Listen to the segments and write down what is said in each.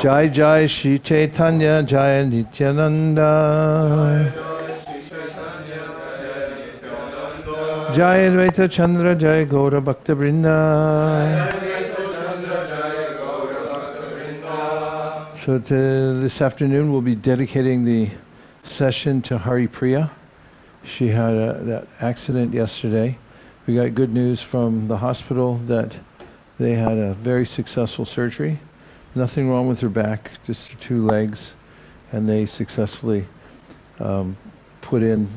Jai Jai Śrī Caitanya Jaya Nityananda. Jai Advaita Chandra Jai Gaura Bhakta Vrinda. So this afternoon we'll be dedicating the session to Hari Priya. She had that accident yesterday. We got good news from the hospital that they had a very successful surgery. Nothing wrong with her back, just her two legs, and they successfully put in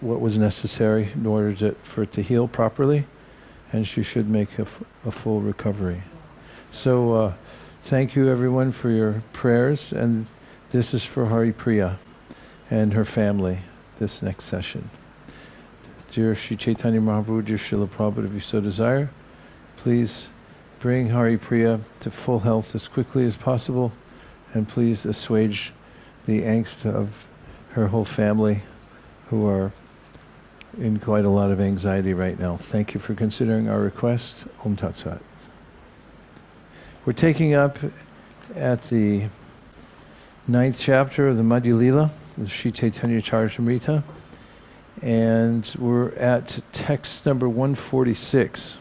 what was necessary in order for it to heal properly, and she should make a full recovery. So thank you everyone for your prayers, and this is for Hari Priya and her family, this next session. Dear Śrī Caitanya Mahāprabhu, dear Srila Prabhupada, if you so desire, please bring Hari Priya to full health as quickly as possible, and please assuage the angst of her whole family who are in quite a lot of anxiety right now. Thank you for considering our request. Om Tat Sat. We're taking up at the 9th chapter of the Madhya Lila, the Śrī Caitanya Charitamrita, and we're at text number 146.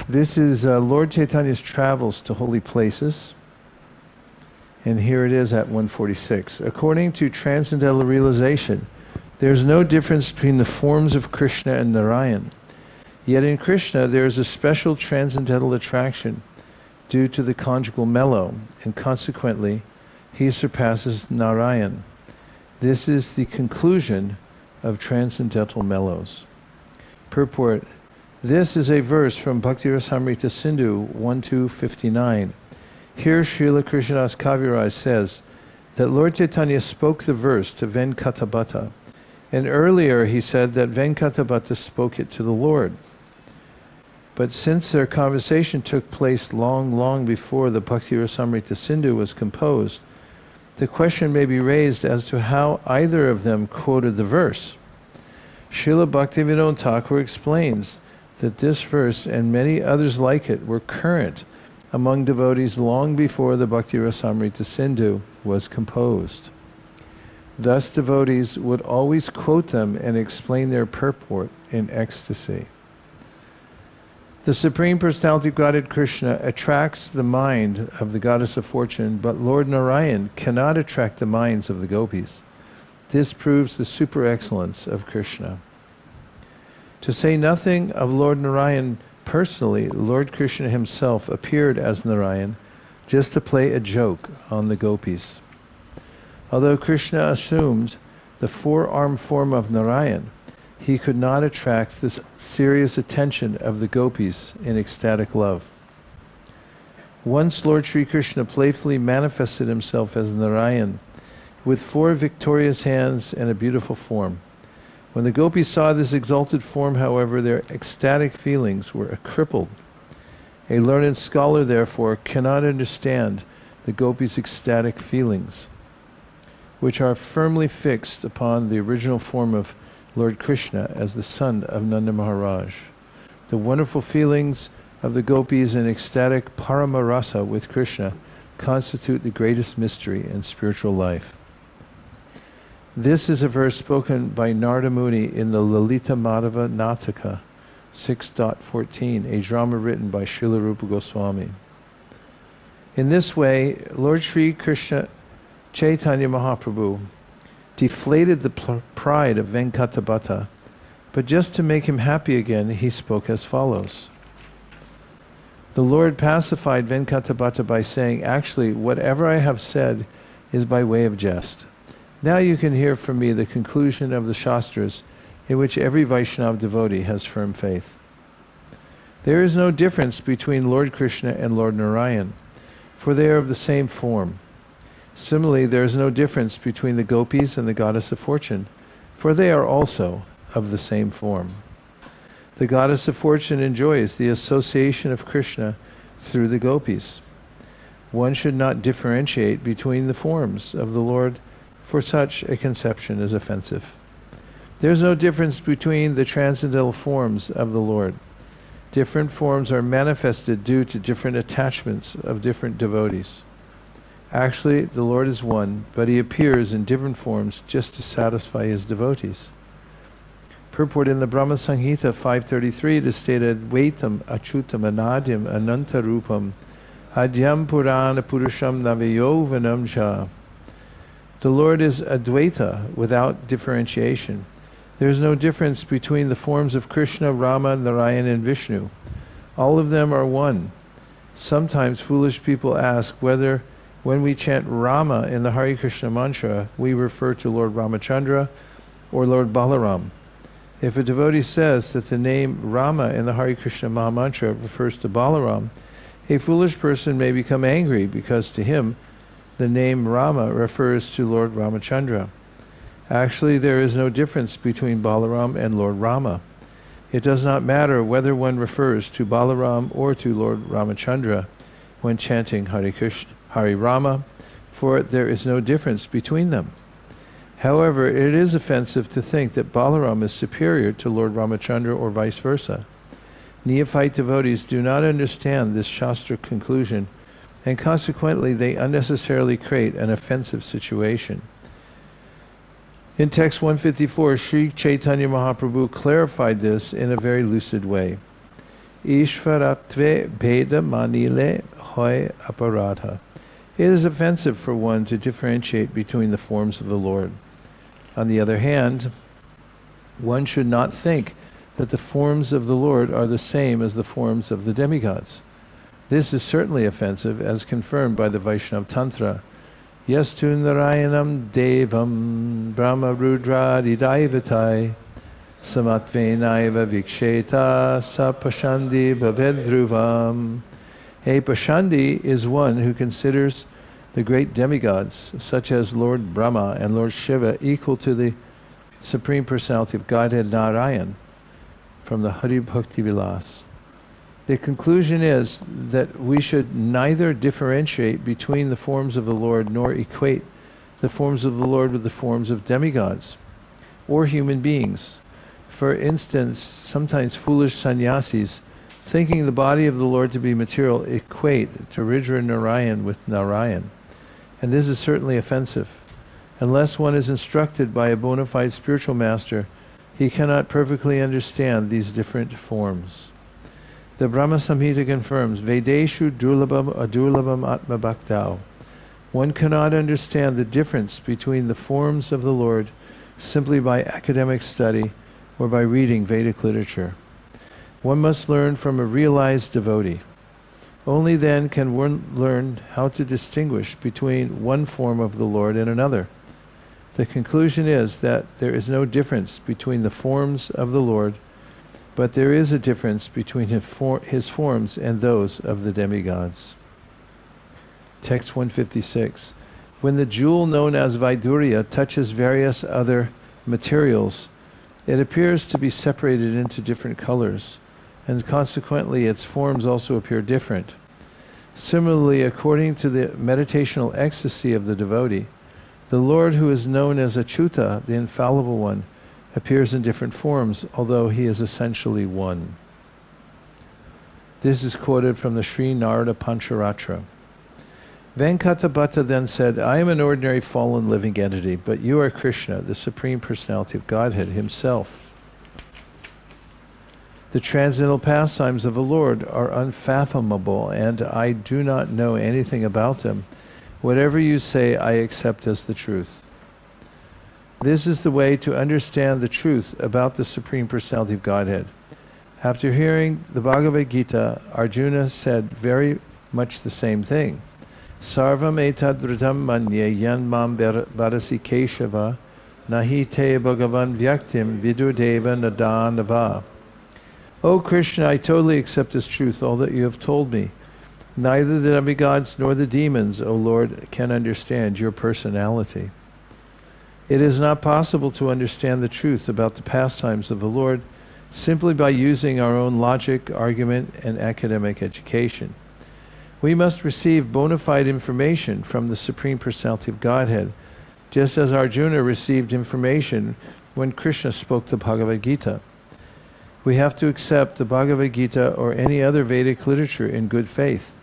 This is Lord Chaitanya's travels to holy places, and here it is at 146. According to transcendental realization, there is no difference between the forms of Krishna and Narayan. Yet in Krishna there is a special transcendental attraction due to the conjugal mellow, and consequently he surpasses Narayan. This is the conclusion of transcendental mellows. Purport: this is a verse from Bhakti Rasamrita Sindhu 1.2.59. Here Srila Krishnadas Kaviraj says that Lord Chaitanya spoke the verse to Venkatabhata, and earlier he said that Venkatabhata spoke it to the Lord. But since their conversation took place long before the Bhakti Rasamrita Sindhu was composed, the question may be raised as to how either of them quoted the verse. Srila Bhaktivinoda Thakur explains that this verse and many others like it were current among devotees long before the Bhakti Rasamrita Sindhu was composed. Thus devotees would always quote them and explain their purport in ecstasy. The Supreme Personality of Godhead Krishna attracts the mind of the Goddess of Fortune, but Lord Narayan cannot attract the minds of the gopis. This proves the super excellence of Krishna. To say nothing of Lord Narayan personally, Lord Krishna himself appeared as Narayan just to play a joke on the gopis. Although Krishna assumed the four-armed form of Narayan, he could not attract the serious attention of the gopis in ecstatic love. Once Lord Sri Krishna playfully manifested himself as Narayan with four victorious hands and a beautiful form. When the gopis saw this exalted form, however, their ecstatic feelings were crippled. A learned scholar, therefore, cannot understand the gopis' ecstatic feelings, which are firmly fixed upon the original form of Lord Krishna as the son of Nanda Maharaj. The wonderful feelings of the gopis in ecstatic paramarasa with Krishna constitute the greatest mystery in spiritual life. This is a verse spoken by Narada Muni in the Lalita Madhava Nataka 6.14, a drama written by Srila Rupa Goswami. In this way, Lord Sri Krishna Caitanya Mahāprabhu deflated the pride of Venkatabhata, but just to make him happy again, he spoke as follows. The Lord pacified Venkatabhata by saying, actually, whatever I have said is by way of jest. Now you can hear from me the conclusion of the Shastras, in which every Vaishnava devotee has firm faith. There is no difference between Lord Krishna and Lord Narayan, for they are of the same form. Similarly, there is no difference between the gopis and the Goddess of Fortune, for they are also of the same form. The Goddess of Fortune enjoys the association of Krishna through the gopis. One should not differentiate between the forms of the Lord, for such a conception is offensive. There is no difference between the transcendental forms of the Lord. Different forms are manifested due to different attachments of different devotees. Actually, the Lord is one, but he appears in different forms just to satisfy his devotees. Purport in the Brahma Samhita 533, it is stated, Vaitam Achutam Anadim Ananta Rupam Adyam Purāṇa Purusham Navayovanam Cha. The Lord is Advaita, without differentiation. There is no difference between the forms of Krishna, Rama, Narayana, and Vishnu. All of them are one. Sometimes foolish people ask whether when we chant Rama in the Hare Krishna mantra, we refer to Lord Rāmacandra or Lord Balaram. If a devotee says that the name Rama in the Hare Krishna Mahamantra refers to Balaram, a foolish person may become angry because to him the name Rama refers to Lord Rāmacandra. Actually, there is no difference between Balaram and Lord Rama. It does not matter whether one refers to Balaram or to Lord Rāmacandra when chanting Hare Krishna, Hare Rama, for there is no difference between them. However, it is offensive to think that Balaram is superior to Lord Rāmacandra or vice versa. Neophyte devotees do not understand this Shastra conclusion, and consequently they unnecessarily create an offensive situation. In text 154, Śrī Caitanya Mahāprabhu clarified this in a very lucid way. Ishvaratve bheda manile hoy aparadha. It is offensive for one to differentiate between the forms of the Lord. On the other hand, one should not think that the forms of the Lord are the same as the forms of the demigods. This is certainly offensive, as confirmed by the Vaishnava Tantra. Yastu Narayanam Devam Brahma Rudradi Daivatai Samatvenaiva Viksheta Sapashandi Bhavedruvam. A Pashandi is one who considers the great demigods, such as Lord Brahma and Lord Shiva, equal to the Supreme Personality of Godhead Narayan from the Hari Bhakti Vilas. The conclusion is that we should neither differentiate between the forms of the Lord nor equate the forms of the Lord with the forms of demigods or human beings. For instance, sometimes foolish sannyasis, thinking the body of the Lord to be material, equate Ridra Narayan with Narayan. And this is certainly offensive. Unless one is instructed by a bona fide spiritual master, he cannot perfectly understand these different forms. The Brahma Samhita confirms, Vedeshu durlabham adurlabham atma bhaktau. One cannot understand the difference between the forms of the Lord simply by academic study or by reading Vedic literature. One must learn from a realized devotee. Only then can one learn how to distinguish between one form of the Lord and another. The conclusion is that there is no difference between the forms of the Lord, but there is a difference between his forms and those of the demigods. Text 156. When the jewel known as Vaidurya touches various other materials, it appears to be separated into different colors, and consequently its forms also appear different. Similarly, according to the meditational ecstasy of the devotee, the Lord who is known as Achyuta, the infallible one, appears in different forms, although he is essentially one. This is quoted from the Sri Narada Pancharatra. Venkatabhatta then said, I am an ordinary fallen living entity, but you are Krishna, the Supreme Personality of Godhead himself. The transcendental pastimes of the Lord are unfathomable, and I do not know anything about them. Whatever you say, I accept as the truth. This is the way to understand the truth about the Supreme Personality of Godhead. After hearing the Bhagavad Gita, Arjuna said very much the same thing. Sarvam etadrutam manye yan mam varasi keshava nahi te bhagavan vyaktim vidudeva nadanava. O Krishna, I totally accept as truth all that you have told me. Neither the demigods nor the demons, O Lord, can understand your personality. It is not possible to understand the truth about the pastimes of the Lord simply by using our own logic, argument, and academic education. We must receive bona fide information from the Supreme Personality of Godhead, just as Arjuna received information when Krishna spoke the Bhagavad Gita. We have to accept the Bhagavad Gita or any other Vedic literature in good faith.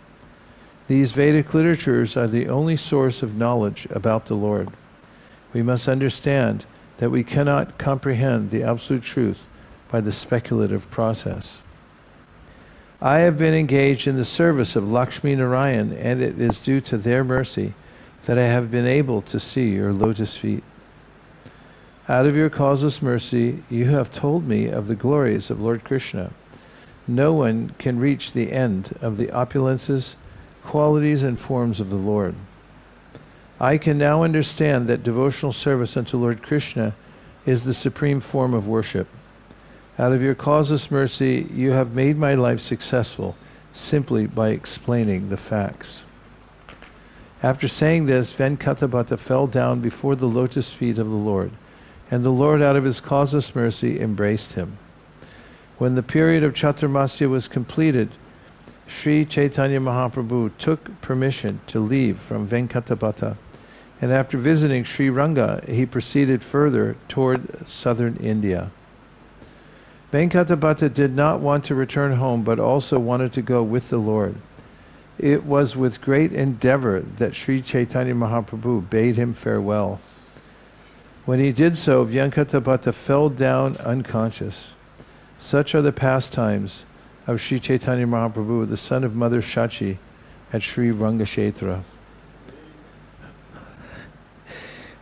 These Vedic literatures are the only source of knowledge about the Lord. We must understand that we cannot comprehend the absolute truth by the speculative process. I have been engaged in the service of Lakshmi Narayan, and it is due to their mercy that I have been able to see your lotus feet. Out of your causeless mercy, you have told me of the glories of Lord Krishna. No one can reach the end of the opulences, qualities, and forms of the Lord. I can now understand that devotional service unto Lord Krishna is the supreme form of worship. Out of your causeless mercy, you have made my life successful simply by explaining the facts. After saying this, Venkatabhata fell down before the lotus feet of the Lord, and the Lord, out of his causeless mercy, embraced him. When the period of Chaturmasya was completed, Śrī Caitanya Mahāprabhu took permission to leave from Venkatabhata, and after visiting Sri Ranga, he proceeded further toward southern India. Venkatabhata did not want to return home, but also wanted to go with the Lord. It was with great endeavor that Śrī Caitanya Mahāprabhu bade him farewell. When he did so, Venkatabhata fell down unconscious. Such are the pastimes of Śrī Caitanya Mahāprabhu, the son of Mother Shachi, at Sri Rangashetra.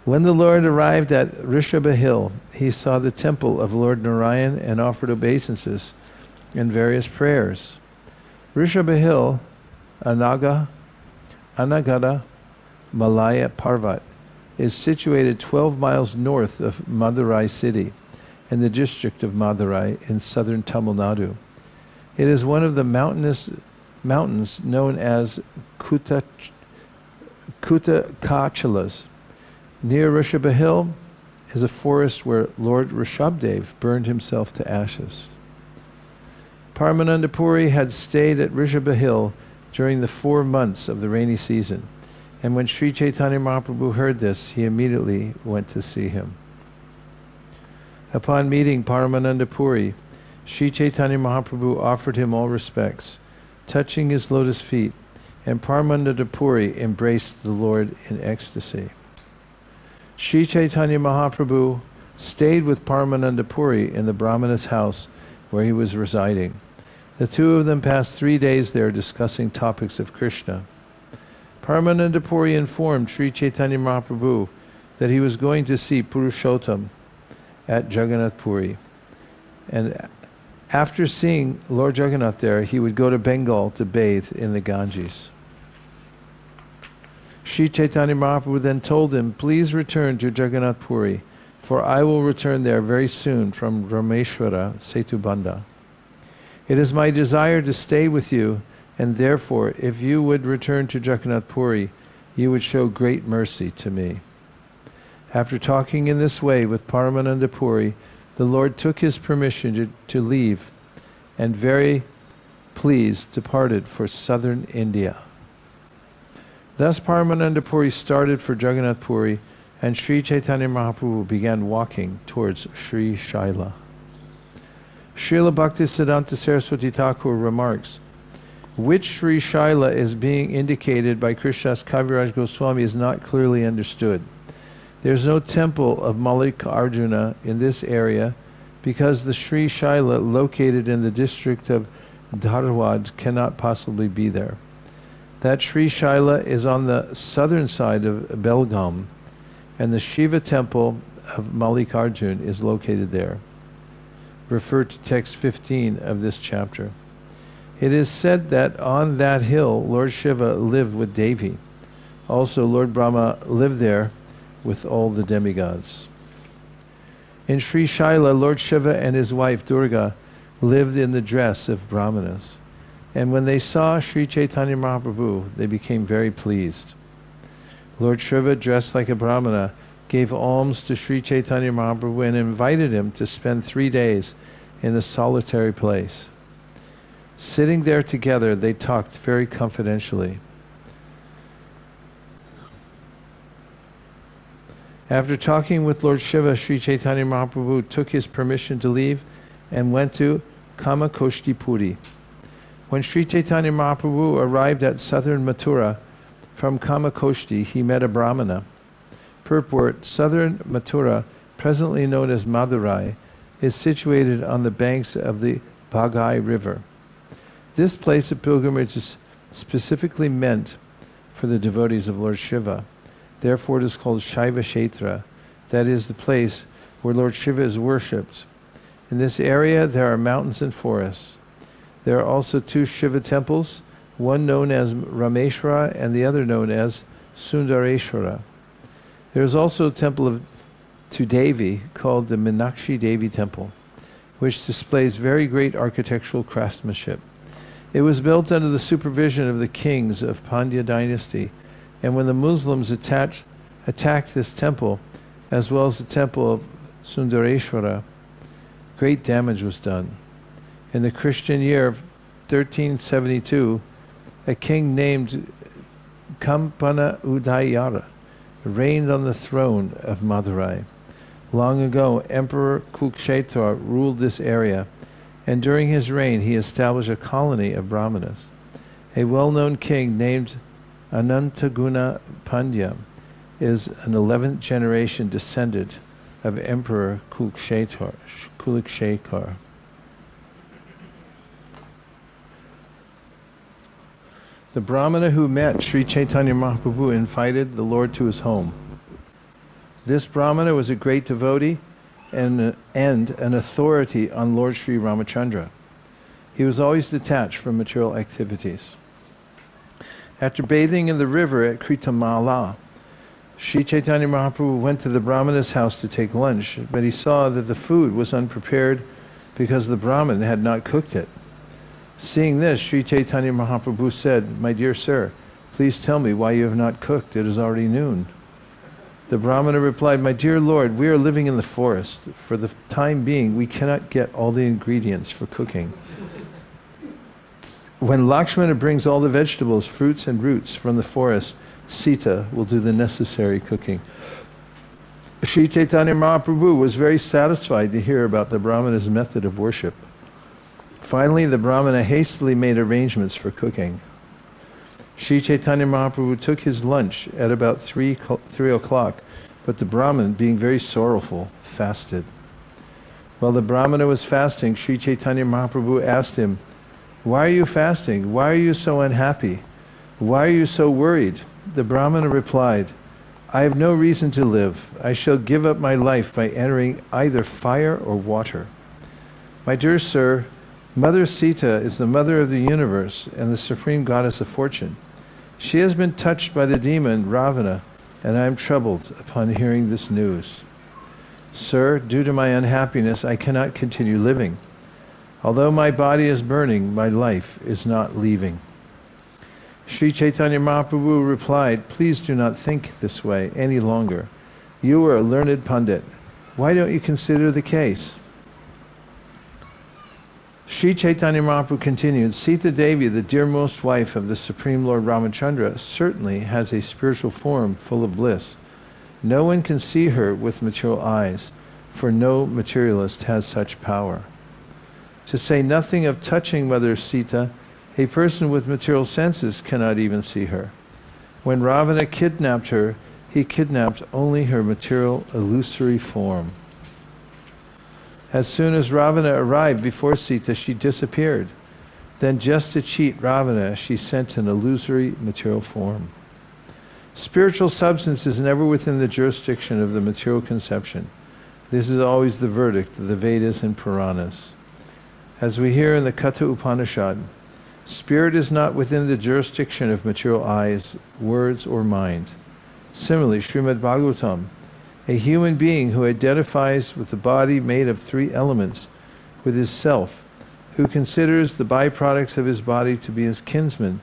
When the Lord arrived at Rishabha Hill, he saw the temple of Lord Narayan and offered obeisances and various prayers. Rishabha Hill, Anagada Malaya Parvat, is situated 12 miles north of Madurai city in the district of Madurai in southern Tamil Nadu. It is one of the mountains known as Kutakachalas. Near Rishabha Hill is a forest where Lord Rishabdev burned himself to ashes. Paramananda Puri had stayed at Rishabha Hill during the 4 months of the rainy season, and when Śrī Caitanya Mahāprabhu heard this, he immediately went to see him. Upon meeting Paramananda Puri, Śrī Caitanya Mahāprabhu offered him all respects, touching his lotus feet, and Paramananda Puri embraced the Lord in ecstasy. Śrī Caitanya Mahāprabhu stayed with Paramananda Puri in the Brahmana's house where he was residing. The two of them passed 3 days there discussing topics of Krishna. Paramananda Puri informed Śrī Caitanya Mahāprabhu that he was going to see Purushottam at Jagannath Puri, and after seeing Lord Jagannath there, he would go to Bengal to bathe in the Ganges. Śrī Caitanya Mahāprabhu then told him, "Please return to Jagannath Puri, for I will return there very soon from Rameshwara Setubandha. It is my desire to stay with you, and therefore, if you would return to Jagannath Puri, you would show great mercy to me." After talking in this way with Paramananda Puri, the Lord took his permission to leave, and very pleased departed for southern India. Thus Paramananda Puri started for Jagannath Puri, and Śrī Caitanya Mahāprabhu began walking towards Sri Shaila. Srila Bhaktisiddhanta Saraswati Thakur remarks, which Sri Shaila is being indicated by Krishnadas Kaviraj Goswami is not clearly understood. There is no temple of Mallikarjuna in this area because the Sri Shaila located in the district of Dharwad cannot possibly be there. That Sri Shaila is on the southern side of Belgaum, and the Shiva temple of Mallikarjuna is located there. Refer to text 15 of this chapter. It is said that on that hill Lord Shiva lived with Devi. Also Lord Brahma lived there with all the demigods. In Sri Shaila, Lord Shiva and his wife Durga lived in the dress of Brahmanas. And when they saw Śrī Caitanya Mahāprabhu, they became very pleased. Lord Shiva, dressed like a Brahmana, gave alms to Śrī Caitanya Mahāprabhu and invited him to spend 3 days in a solitary place. Sitting there together, they talked very confidentially. After talking with Lord Shiva, Śrī Caitanya Mahāprabhu took his permission to leave and went to Kamakoshti Puri. When Śrī Caitanya Mahāprabhu arrived at southern Mathurā from Kamakoshti, he met a Brahmana. Purport: southern Mathurā, presently known as Madurai, is situated on the banks of the Bhagai River. This place of pilgrimage is specifically meant for the devotees of Lord Shiva. Therefore it is called Shaiva Kshetra, that is the place where Lord Shiva is worshipped. In this area there are mountains and forests. There are also two Shiva temples, one known as Rameshwara and the other known as Sundareshwara. There is also a temple to Devi called the Meenakshi Devi Temple, which displays very great architectural craftsmanship. It was built under the supervision of the kings of Pandya dynasty, and when the Muslims attacked this temple, as well as the temple of Sundareshwara, great damage was done. In the Christian year of 1372, a king named Kampana Udayara reigned on the throne of Madurai. Long ago, Emperor Kukshetra ruled this area, and during his reign he established a colony of Brahmanas. A well-known king named Anantaguna Pandya is an 11th generation descendant of Emperor Kukshetra. The Brahmana who met Śrī Caitanya Mahāprabhu invited the Lord to his home. This Brahmana was a great devotee and an authority on Lord Sri Rāmacandra. He was always detached from material activities. After bathing in the river at Kritamala, Śrī Caitanya Mahāprabhu went to the Brahmana's house to take lunch, but he saw that the food was unprepared because the Brahman had not cooked it. Seeing this, Śrī Caitanya Mahāprabhu said, "My dear sir, please tell me why you have not cooked. It is already noon." The Brahmana replied, "My dear Lord, we are living in the forest. For the time being, we cannot get all the ingredients for cooking. When Lakshmana brings all the vegetables, fruits and roots from the forest, Sītā will do the necessary cooking." Śrī Caitanya Mahāprabhu was very satisfied to hear about the Brahmana's method of worship. Finally, the Brahmana hastily made arrangements for cooking. Śrī Caitanya Mahāprabhu took his lunch at about 3 o'clock, but the Brahman, being very sorrowful, fasted. While the Brahmana was fasting, Śrī Caitanya Mahāprabhu asked him, "Why are you fasting? Why are you so unhappy? Why are you so worried?" The Brahmana replied, "I have no reason to live. I shall give up my life by entering either fire or water." My dear sir, Mother Sītā is the mother of the universe and the supreme goddess of fortune. She has been touched by the demon Rāvaṇa, and I am troubled upon hearing this news. Sir, due to my unhappiness, I cannot continue living. Although my body is burning, my life is not leaving. Śrī Caitanya Mahāprabhu replied, "Please do not think this way any longer. You are a learned Pandit. Why don't you consider the case?" Śrī Caitanya Mahāprabhu continued, "Sītā Devi, the dearmost wife of the Supreme Lord Rāmacandra, certainly has a spiritual form full of bliss. No one can see her with material eyes, for no materialist has such power. To say nothing of touching Mother Sītā, a person with material senses cannot even see her. When Rāvaṇa kidnapped her, he kidnapped only her material illusory form. As soon as Rāvaṇa arrived before Sītā, she disappeared. Then, just to cheat Rāvaṇa, she sent an illusory material form. Spiritual substance is never within the jurisdiction of the material conception. This is always the verdict of the Vedas and Puranas. As we hear in the Katha Upanishad, spirit is not within the jurisdiction of material eyes, words, or mind. Similarly, Srimad Bhagavatam, a human being who identifies with the body made of 3 elements with his self, who considers the byproducts of his body to be his kinsmen,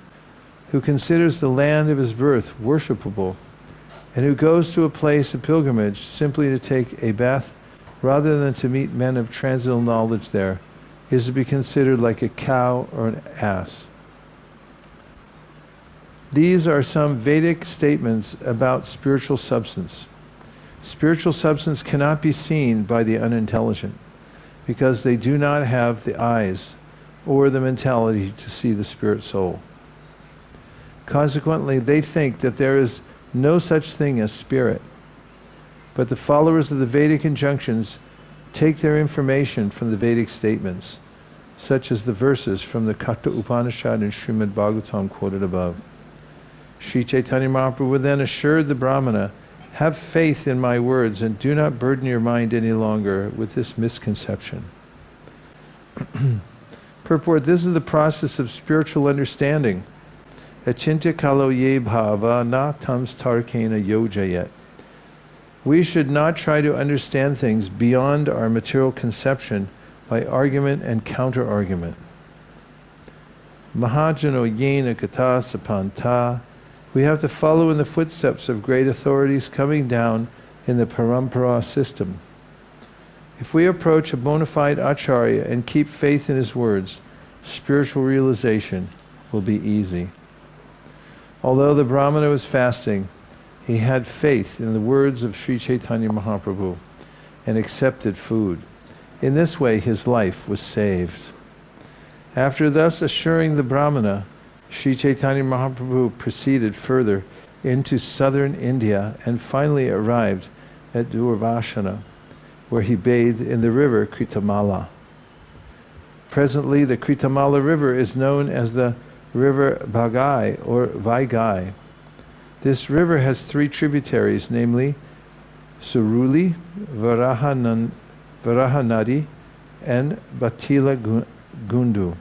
who considers the land of his birth worshipable, and who goes to a place of pilgrimage simply to take a bath rather than to meet men of transcendental knowledge there, is to be considered like a cow or an ass. These are some Vedic statements about spiritual substance. Spiritual substance cannot be seen by the unintelligent, because they do not have the eyes, or the mentality to see the spirit soul. Consequently, they think that there is no such thing as spirit. But the followers of the Vedic injunctions take their information from the Vedic statements, such as the verses from the Katha Upanishad and Srimad Bhagavatam quoted above. Śrī Caitanya Mahāprabhu then assured the Brahmana, "Have faith in my words and do not burden your mind any longer with this misconception." Purport: this is the process of spiritual understanding. Achintya kalo ye bhava na tams tarkena yojayet. We should not try to understand things beyond our material conception by argument and counter-argument. Mahajano yena kata sapanta. We have to follow in the footsteps of great authorities coming down in the parampara system. If we approach a bona fide acharya and keep faith in his words, spiritual realization will be easy. Although the Brahmana was fasting, he had faith in the words of Śrī Caitanya Mahāprabhu and accepted food. In this way, his life was saved. After thus assuring the Brahmana, Śrī Caitanya Mahāprabhu proceeded further into southern India and finally arrived at Durvashana, where he bathed in the river Kritamala. Presently, the Kritamala river is known as the River Bhagai or Vaigai. This river has three tributaries, namely Suruli, Varahanadi, and Batila Gundu.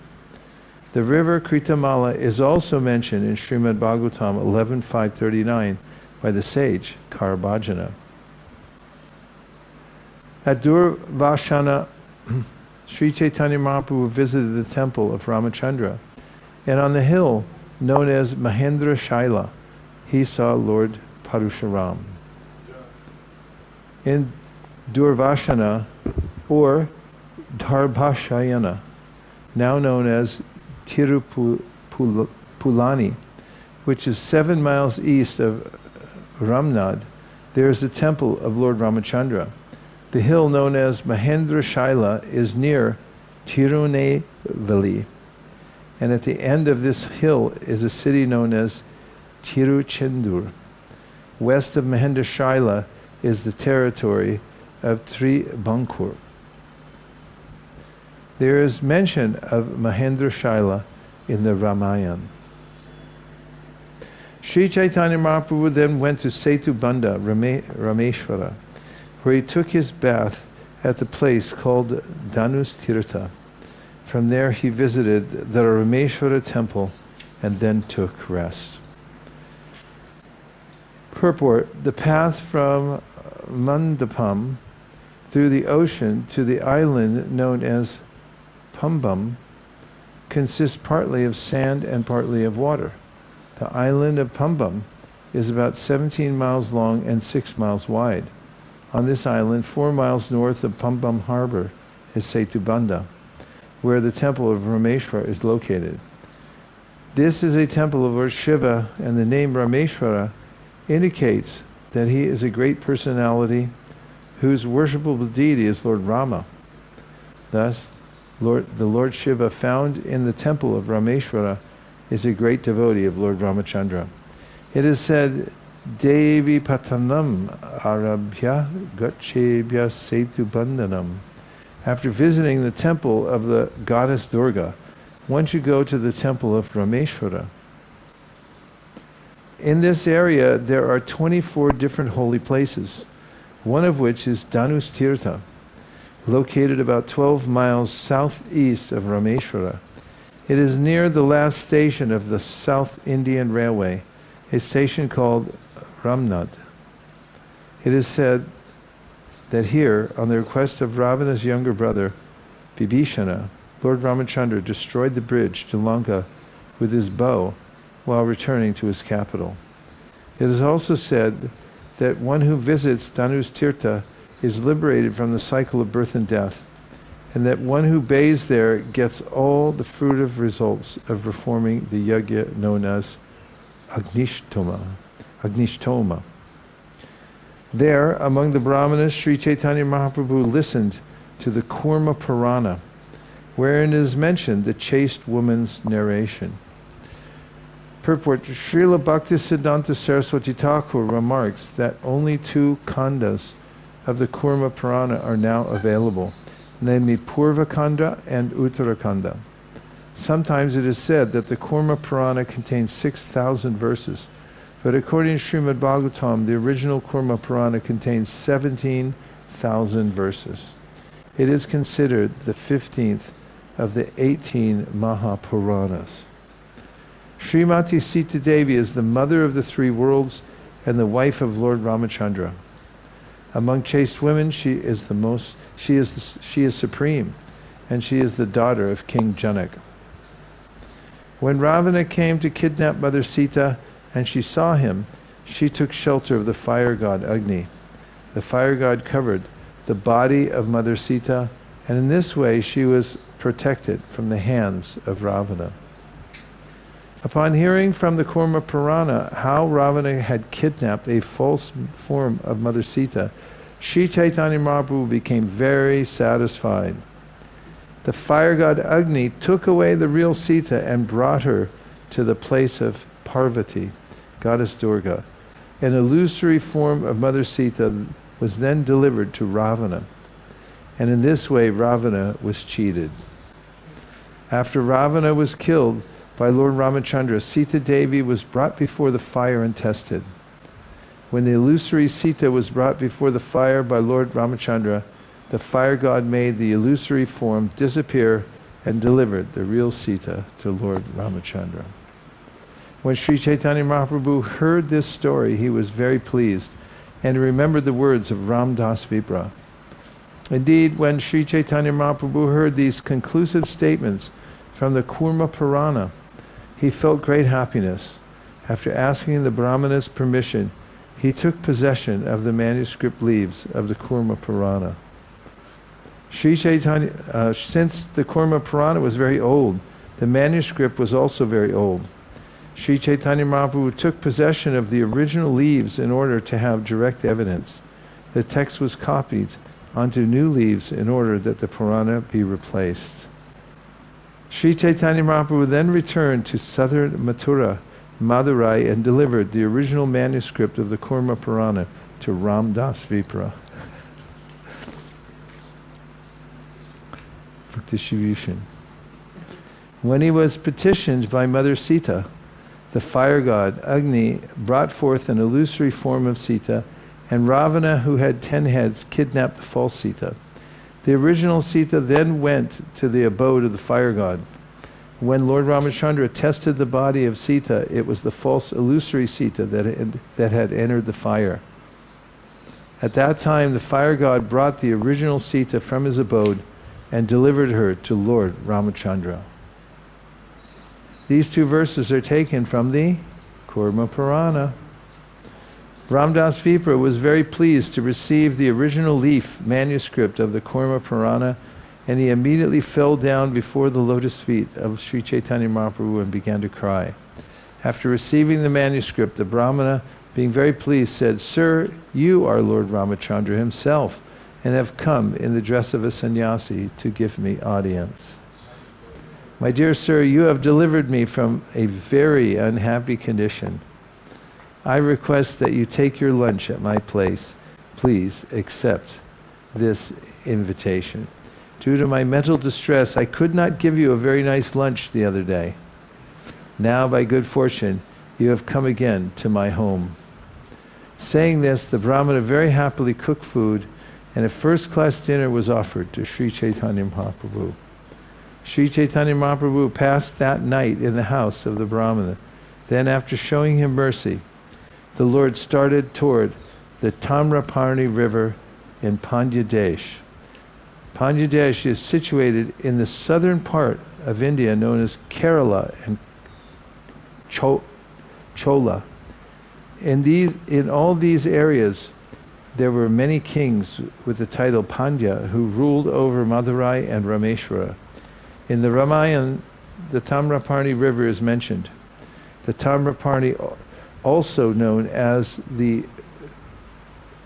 The river Kritamala is also mentioned in Srimad Bhagavatam 11.539 by the sage Karabhajana. At Durvashana, Śrī Caitanya Mahāprabhu visited the temple of Rāmacandra, and on the hill known as Mahendra Shaila, he saw Lord Parashuram. In Durvashana, or Darbhashayana, now known as Tirupulani, which is 7 miles east of Ramnad, there is a temple of Lord Ramacandra. The hill known as Mahendra Shaila is near Tirunelveli, and at the end of this hill is a city known as Tiruchendur. West of Mahendra Shaila is the territory of Tribankur. There is mention of Mahendra Shaila in the Ramayana. Śrī Caitanya Mahāprabhu then went to Setubandha, Rameshwara, where he took his bath at the place called Dhanus Tirtha. From there he visited the Rameshwara temple and then took rest. Purport: the path from Mandapam through the ocean to the island known as Pambam consists partly of sand and partly of water. The island of Pambam is about 17 miles long and 6 miles wide. On this island, 4 miles north of Pambam harbor, is Setubandha, where the temple of Rameshwara is located. This is a temple of Lord Shiva, and the name Rameshwara indicates that he is a great personality whose worshipable deity is Lord Rama. Thus, the Lord Shiva found in the temple of Rameshwara is a great devotee of Lord Ramacandra. It is said, Devi Patanam Arabhya Gachebhya Setubandhanam. After visiting the temple of the goddess Durga, one should go to the temple of Rameshwara. In this area, there are 24 different holy places, one of which is Dhanus Tirtha, located about 12 miles southeast of Rameshwara. It is near the last station of the South Indian Railway, a station called Ramnad. It is said that here, on the request of Ravana's younger brother, Vibhishana, Lord Ramacandra destroyed the bridge to Lanka with his bow while returning to his capital. It is also said that one who visits Dhanus Tirtha is liberated from the cycle of birth and death, and that one who bathes there gets all the fruitive results of performing the yajna known as Agnishtoma. There, among the Brahmanas, Śrī Caitanya Mahāprabhu listened to the Kūrma Purāṇa, wherein is mentioned the chaste woman's narration. Purport: Srila Bhaktisiddhanta Saraswati Thakur remarks that only 2 khandas of the Kūrma Purāṇa are now available, namely Purva Khanda and Uttara Khanda. Sometimes it is said that the Kūrma Purāṇa contains 6,000 verses, but according to Srimad Bhagavatam, the original Kūrma Purāṇa contains 17,000 verses. It is considered the 15th of the 18 Mahapuranas. Srimati Sītā Devi is the mother of the 3 worlds and the wife of Lord Rāmacandra. Among chaste women, she is supreme, and she is the daughter of King Janak. When Rāvaṇa came to kidnap Mother Sītā and she saw him, she took shelter of the fire god Agni. The fire god covered the body of Mother Sītā, and in this way she was protected from the hands of Rāvaṇa. Upon hearing from the Kūrma Purāṇa how Rāvaṇa had kidnapped a false form of Mother Sītā, Śrī Caitanya Mahāprabhu became very satisfied. The fire god Agni took away the real Sītā and brought her to the place of Parvati, goddess Durga. An illusory form of Mother Sītā was then delivered to Rāvaṇa, and in this way Rāvaṇa was cheated. After Rāvaṇa was killed by Lord Rāmacandra, Sītā Devi was brought before the fire and tested. When the illusory Sītā was brought before the fire by Lord Rāmacandra, the fire god made the illusory form disappear and delivered the real Sītā to Lord Rāmacandra. When Śrī Caitanya Mahāprabhu heard this story, he was very pleased and remembered the words of Rāmadāsa Vipra. Indeed, when Śrī Caitanya Mahāprabhu heard these conclusive statements from the Kūrma Purāṇa, he felt great happiness. After asking the Brahmana's permission, he took possession of the manuscript leaves of the Kūrma Purāṇa. Since the Kūrma Purāṇa was very old, the manuscript was also very old. Śrī Caitanya Mahāprabhu took possession of the original leaves in order to have direct evidence. The text was copied onto new leaves in order that the Purāṇa be replaced. Śrī Caitanya Mahāprabhu then returned to southern Mathurā, Madurai, and delivered the original manuscript of the Kūrma Purāṇa to Rāmadāsa Vipra for distribution. When he was petitioned by Mother Sītā, the fire god Agni brought forth an illusory form of Sītā, and Rāvaṇa, who had 10 heads, kidnapped the false Sītā. The original Sītā then went to the abode of the fire god. When Lord Rāmacandra tested the body of Sītā, it was the false illusory Sītā that had entered the fire. At that time, the fire god brought the original Sītā from his abode and delivered her to Lord Rāmacandra. These 2 verses are taken from the Kūrma Purāṇa. Rāmadāsa Vipra was very pleased to receive the original leaf manuscript of the Kūrma Purāṇa, and he immediately fell down before the lotus feet of Śrī Caitanya Mahāprabhu and began to cry. After receiving the manuscript, the Brahmana, being very pleased, said, "Sir, you are Lord Rāmacandra himself, and have come in the dress of a sannyasi to give me audience. My dear sir, you have delivered me from a very unhappy condition. I request that you take your lunch at my place. Please accept this invitation. Due to my mental distress, I could not give you a very nice lunch the other day. Now, by good fortune, you have come again to my home." Saying this, the Brahmana very happily cooked food, and a first-class dinner was offered to Śrī Caitanya Mahāprabhu. Śrī Caitanya Mahāprabhu passed that night in the house of the Brahmana. Then, after showing him mercy, the Lord started toward the Tamraparni river in Bangladesh. Bangladesh is situated in the southern part of India known as Kerala and Chola. In all these areas, there were many kings with the title Pandya who ruled over Madurai and Rameshwara. In the Ramayana, the Tamraparni river is mentioned. The Tamraparni, also known as the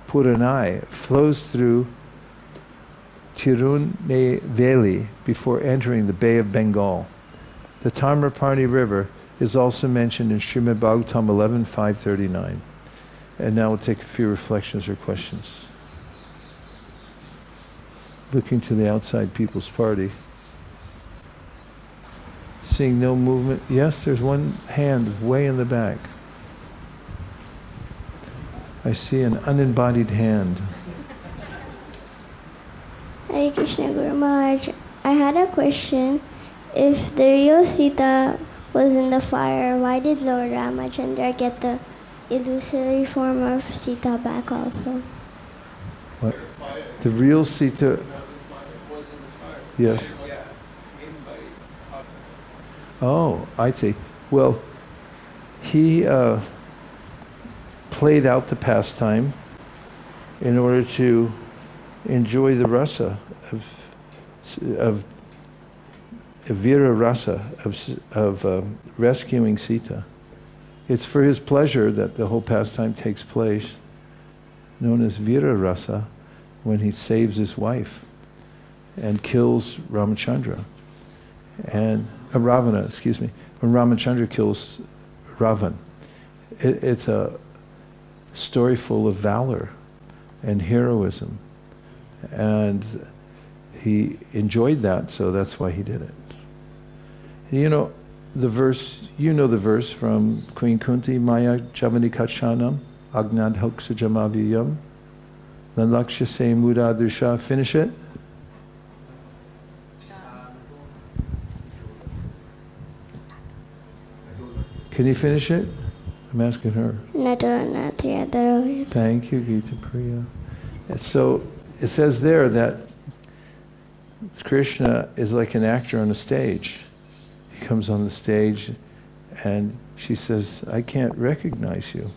Purāṇai, flows through Tirunelveli before entering the Bay of Bengal. The Tamraparni River is also mentioned in Srimad Bhagavatam 11.539. And now we'll take a few reflections or questions. Looking to the outside People's Party. Seeing no movement. Yes, there's one hand way in the back. I see an unembodied hand. Hare Krishna Guru Maharaj. I had a question. If the real Sītā was in the fire, why did Lord Rāmacandra get the illusory form of Sītā back also? What? The real Sītā was in the fire. Yes. Yeah. By Oh, I see. Well, he played out the pastime in order to enjoy the rasa of Vira rasa of rescuing Sītā. It's for his pleasure that the whole pastime takes place, known as Vira rasa, when he saves his wife and kills Rāmacandra. And Rāvaṇa, excuse me, when Rāmacandra kills Rāvaṇa. It's a story full of valor and heroism. And he enjoyed that, so that's why he did it. You know the verse from Queen Kunti, Maya Javani Kachanam, Agnad Hoksajamaviyam, Nanlaksha Se Muda Dusha. Finish it. Can you finish it? I'm asking her. Thank you, Gita Priya. So it says there that Krishna is like an actor on a stage. He comes on the stage and she says, I can't recognize you.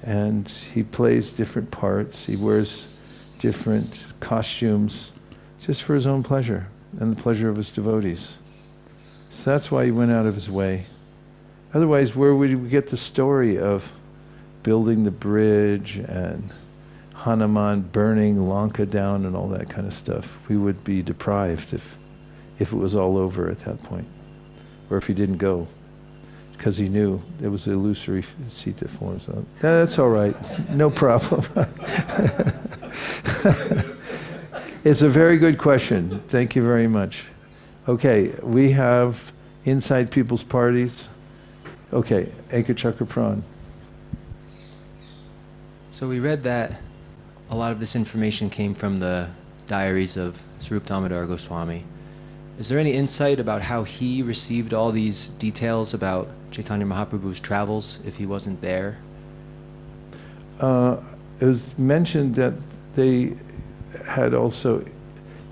And he plays different parts. He wears different costumes just for his own pleasure and the pleasure of his devotees. So that's why he went out of his way. Otherwise, where would we get the story of building the bridge and Hanuman burning Lanka down and all that kind of stuff? We would be deprived if it was all over at that point. Or if he didn't go. Because he knew it was the illusory Sītā form. So that's all right. No problem. It's a very good question. Thank you very much. Okay, we have inside People's Parties. Okay, Ekachakra Pran. So we read that a lot of this information came from the diaries of Swarup Damodar Goswami. Is there any insight about how he received all these details about Chaitanya Mahaprabhu's travels if he wasn't there? It was mentioned that they had also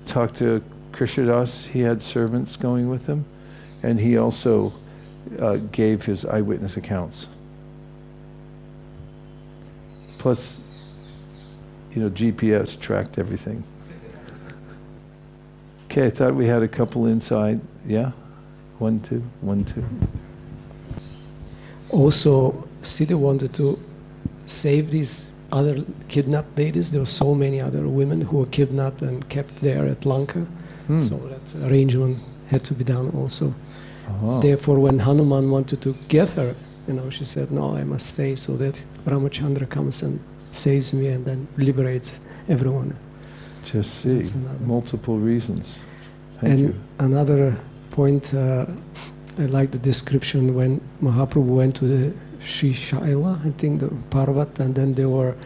talked to Krishnadas. He had servants going with him, and he also gave his eyewitness accounts. Plus, GPS tracked everything. Okay, I thought we had a couple inside. Yeah? 1, 2, 1, 2. Also, Sītā wanted to save these other kidnapped ladies. There were so many other women who were kidnapped and kept there at Lanka. So that arrangement had to be done also. Oh. Therefore, when Hanuman wanted to get her, she said, no, I must stay so that Ramachandra comes and saves me and then liberates everyone. Just see, multiple reasons. Thank and you. Another point, I like the description when Mahaprabhu went to the Śrī Shaila, I think the Parvat, and then there were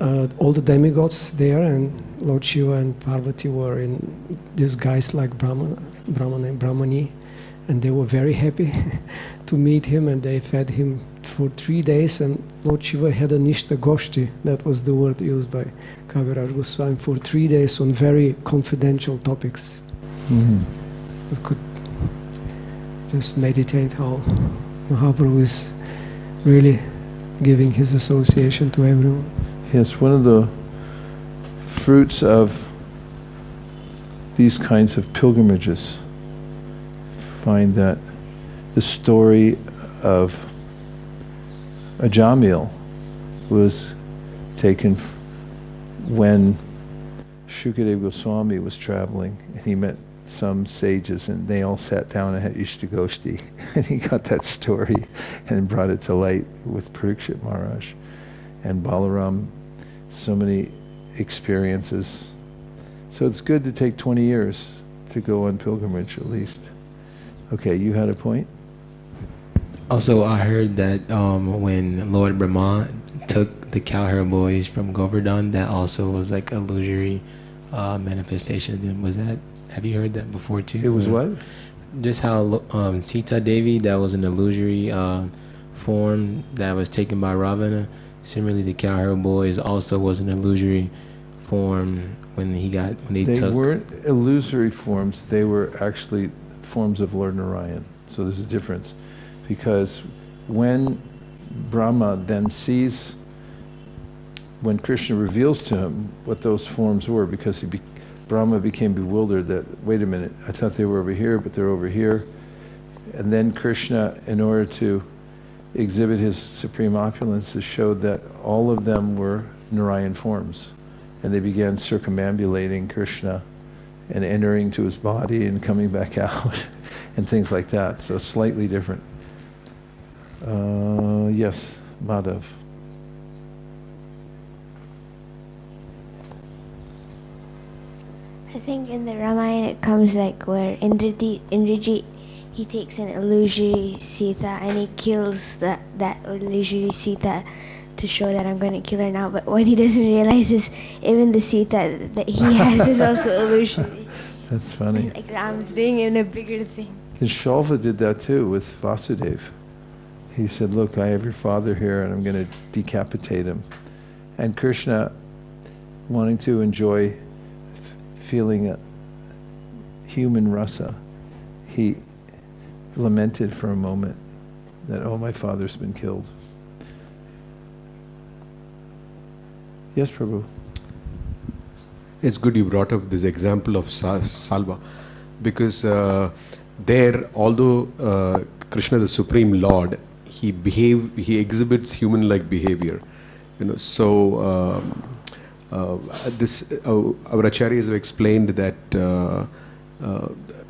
all the demigods there, and Lord Shiva and Parvati were in disguise like Brahmana and Brahmani, and they were very happy to meet him, and they fed him for 3 days, and Lord Shiva had a Nishta Goshti, that was the word used by Kaviraj Goswami, for 3 days on very confidential topics. Mm-hmm. We could just meditate how Mahaprabhu is really giving his association to everyone. Yes, one of the fruits of these kinds of pilgrimages, find that the story of Ajamil was taken when Shukadeva Goswami was traveling, and he met some sages, and they all sat down and had Ishtagoshti, and he got that story and brought it to light with Parikshit Maharaj. And Balaram, so many experiences. So it's good to take 20 years to go on pilgrimage at least. Okay, you had a point? Also, I heard that when Lord Brahma took the cowherd boys from Govardhana, that also was like illusory manifestation. Was that? Have you heard that before too? It was what? Just how Sītā Devi, that was an illusory form that was taken by Rāvaṇa. Similarly, the cowherd boys also was an illusory form when they took. They weren't illusory forms. They were actually forms of Lord Narayan. So there's a difference, because when Brahma then sees, when Krishna reveals to him what those forms were, because Brahma became bewildered that, wait a minute, I thought they were over here, but they're over here. And then Krishna, in order to exhibit his supreme opulences, showed that all of them were Narayan forms. And they began circumambulating Krishna and entering to his body and coming back out and things like that. So slightly different. Yes, Madhav. I think in the Ramayana it comes like where Indrajit, he takes an illusory Sītā and he kills that illusory Sītā to show that I'm going to kill her now. But what he doesn't realize is even the Sītā that he has is also illusory. That's funny. Like Ram's doing even a bigger thing. And Shalva did that too with Vasudeva. He said, look, I have your father here and I'm going to decapitate him. And Krishna, wanting to enjoy feeling a human rasa, he lamented for a moment that, oh, my father's been killed. Yes, Prabhu. It's good you brought up this example of Salva, because there, although Krishna, the Supreme Lord, he exhibits human-like behavior. So our acharyas have explained that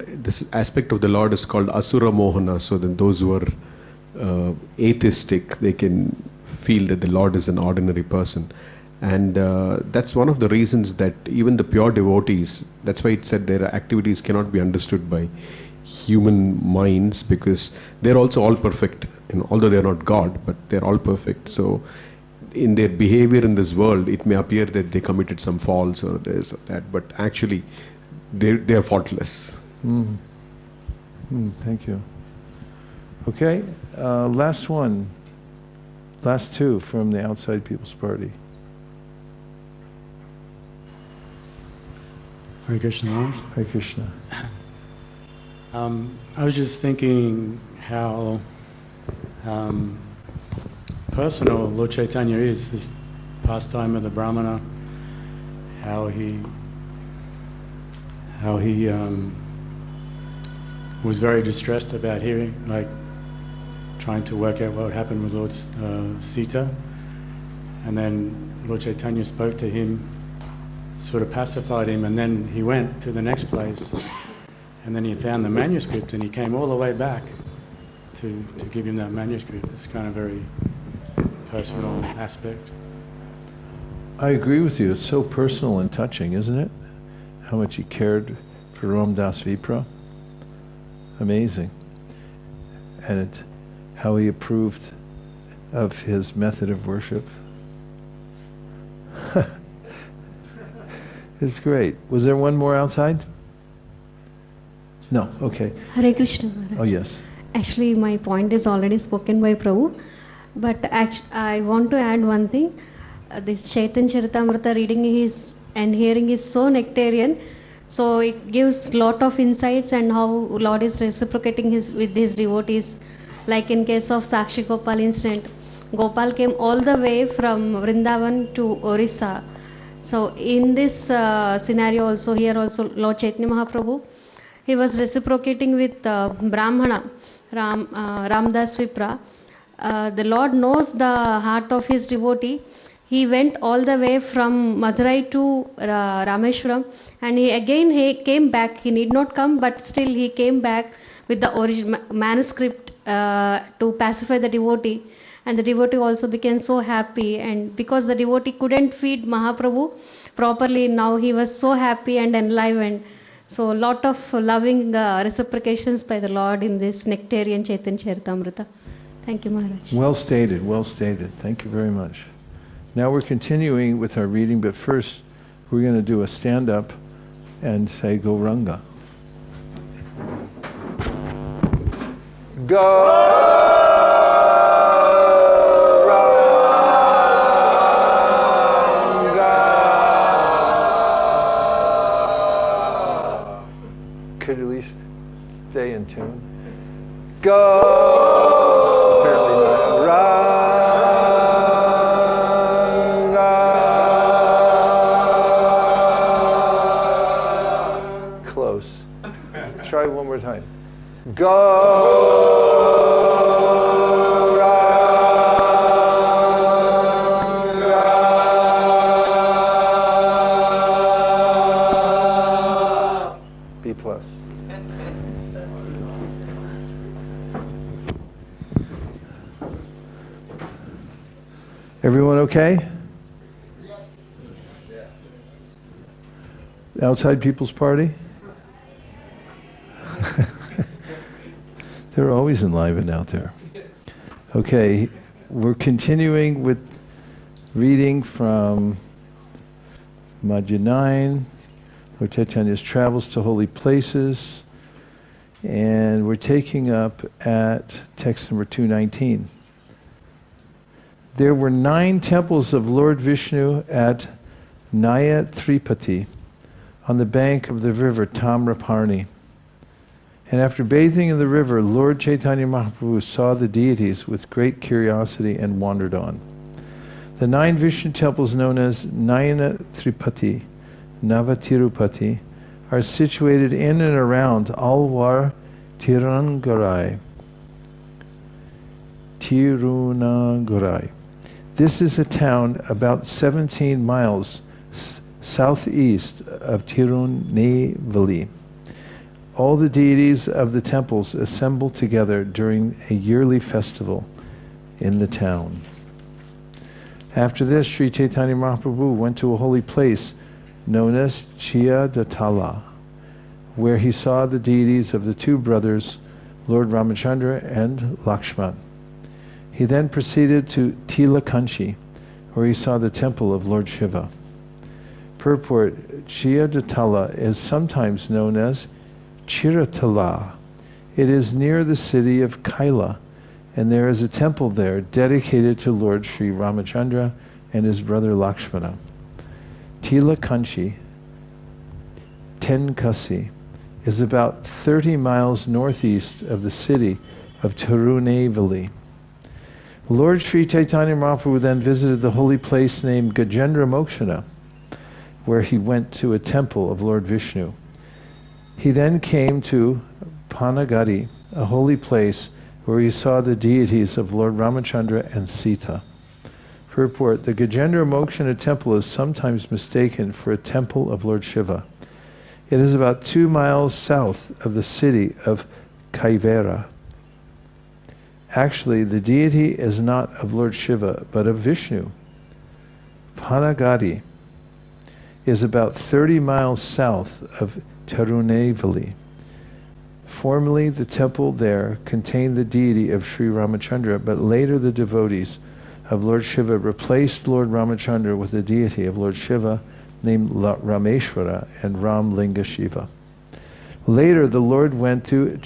this aspect of the Lord is called Asura Mohana. So then those who are atheistic, they can feel that the Lord is an ordinary person. And that's one of the reasons that even the pure devotees, that's why it said their activities cannot be understood by human minds, because they're also all perfect. Although they're not God, but they're all perfect. So in their behavior in this world, it may appear that they committed some faults or this or that, but actually they are faultless. Thank you. Okay, last one. Last two from the Outside People's Party. Hare Krishna. Hare Krishna. I was just thinking how personal Lord Chaitanya is, this pastime of the Brahmana, how he was very distressed about hearing, like trying to work out what happened with Lord Sītā, and then Lord Chaitanya spoke to him, sort of pacified him, and then he went to the next place, and then he found the manuscript, and he came all the way back to give him that manuscript. It's kind of very personal aspect. I agree with you. It's so personal and touching, isn't it? How much he cared for Rāmadāsa Vipra. Amazing. And how he approved of his method of worship. It's great. Was there one more outside? No, okay. Hare Krishna Maharaj. Oh yes. Actually, my point is already spoken by Prabhu, but I want to add one thing. This Chaitanya Charitamrita reading and hearing is so nectarian, so it gives lot of insights and how Lord is reciprocating with his devotees. Like in case of Sakshi Gopal incident, Gopal came all the way from Vrindavan to Orissa. So in this scenario also, here also Lord Chaitanya Mahāprabhu, he was reciprocating with Brahmana, Rāmadāsa Vipra. The Lord knows the heart of his devotee. he went all the way from Madurai to Rameshwaram, and he came back. He need not come, but still he came back with the original manuscript to pacify the devotee. And the devotee also became so happy, and because the devotee couldn't feed Mahaprabhu properly, now he was so happy and enlivened. So a lot of loving reciprocations by the Lord in this nectarian Chaitanya Charitamrita. Thank you, Maharaj. Well stated, well stated. Thank you very much. Now we're continuing with our reading, but first we're going to do a stand-up and say Gauranga. Could at least stay in tune. Go. Apparently not. Ranga. Close. Try one more time. Go. B plus. Everyone okay? Yes. Outside People's Party? They're always enlivened out there. Okay, we're continuing with reading from Madhya 9, Lord Chaitanya's travels to holy places, and we're taking up at text number 219. There were 9 temples of Lord Vishnu at Naya Tripati on the bank of the river Tamraparni. And after bathing in the river, Lord Chaitanya Mahāprabhu saw the deities with great curiosity and wandered on. The 9 Vishnu temples known as Nayana Tripati, Navatirupati, are situated in and around Alwar Tirunagurai. This is a town about 17 miles southeast of Tirunelveli. All the deities of the temples assemble together during a yearly festival in the town. After this, Śrī Caitanya Mahāprabhu went to a holy place known as Chiyadatala, where he saw the deities of the 2 brothers, Lord Rāmacandra and Lakshman. He then proceeded to Tilakanchi, where he saw the temple of Lord Shiva. Purport: Chiyadatala is sometimes known as Chiratala. It is near the city of Kaila, and there is a temple there dedicated to Lord Sri Ramacandra and his brother Lakshmana. Tilakanchi, Tenkasi, is about 30 miles northeast of the city of Tirunelveli. Lord Sri Caitanya Mahāprabhu then visited the holy place named Gajendra Mokshana, where he went to a temple of Lord Vishnu. He then came to Panagadi, a holy place where he saw the deities of Lord Rāmacandra and Sītā. Purport: the Gajendra Mokshana temple is sometimes mistaken for a temple of Lord Shiva. It is about 2 miles south of the city of Kaivera. Actually, the deity is not of Lord Shiva, but of Vishnu. Panagadi is about 30 miles south of Tirunelveli. Formerly, the temple there contained the deity of Sri Ramacandra, but later the devotees of Lord Shiva replaced Lord Ramacandra with the deity of Lord Shiva named Rameshwara and Ramlinga Shiva. Later, the Lord went to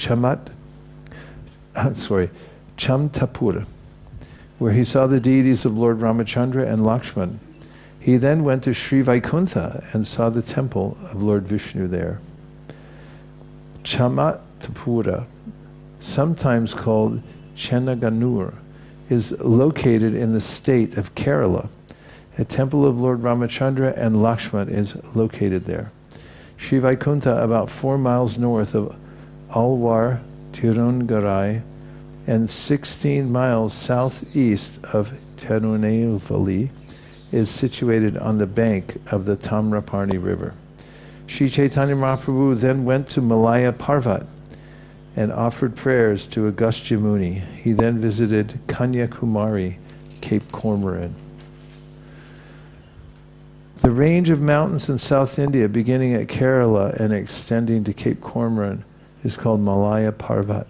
Chamtapur, where he saw the deities of Lord Ramacandra and Lakshman. He then went to Sri Vaikuntha and saw the temple of Lord Vishnu there. Chamatapura, sometimes called Chenaganur, is located in the state of Kerala. A temple of Lord Ramacandra and Lakshman is located there. Sri Vaikuntha, about 4 miles north of Alwar Tirungarai and 16 miles southeast of Tirunelveli, is situated on the bank of the Tamraparni river. Śrī Caitanya Mahāprabhu then went to Malaya Parvat and offered prayers to Agastya Muni. He then visited Kanyakumari, Cape Cormorant. The range of mountains in South India, beginning at Kerala and extending to Cape Cormorant, is called Malaya Parvat.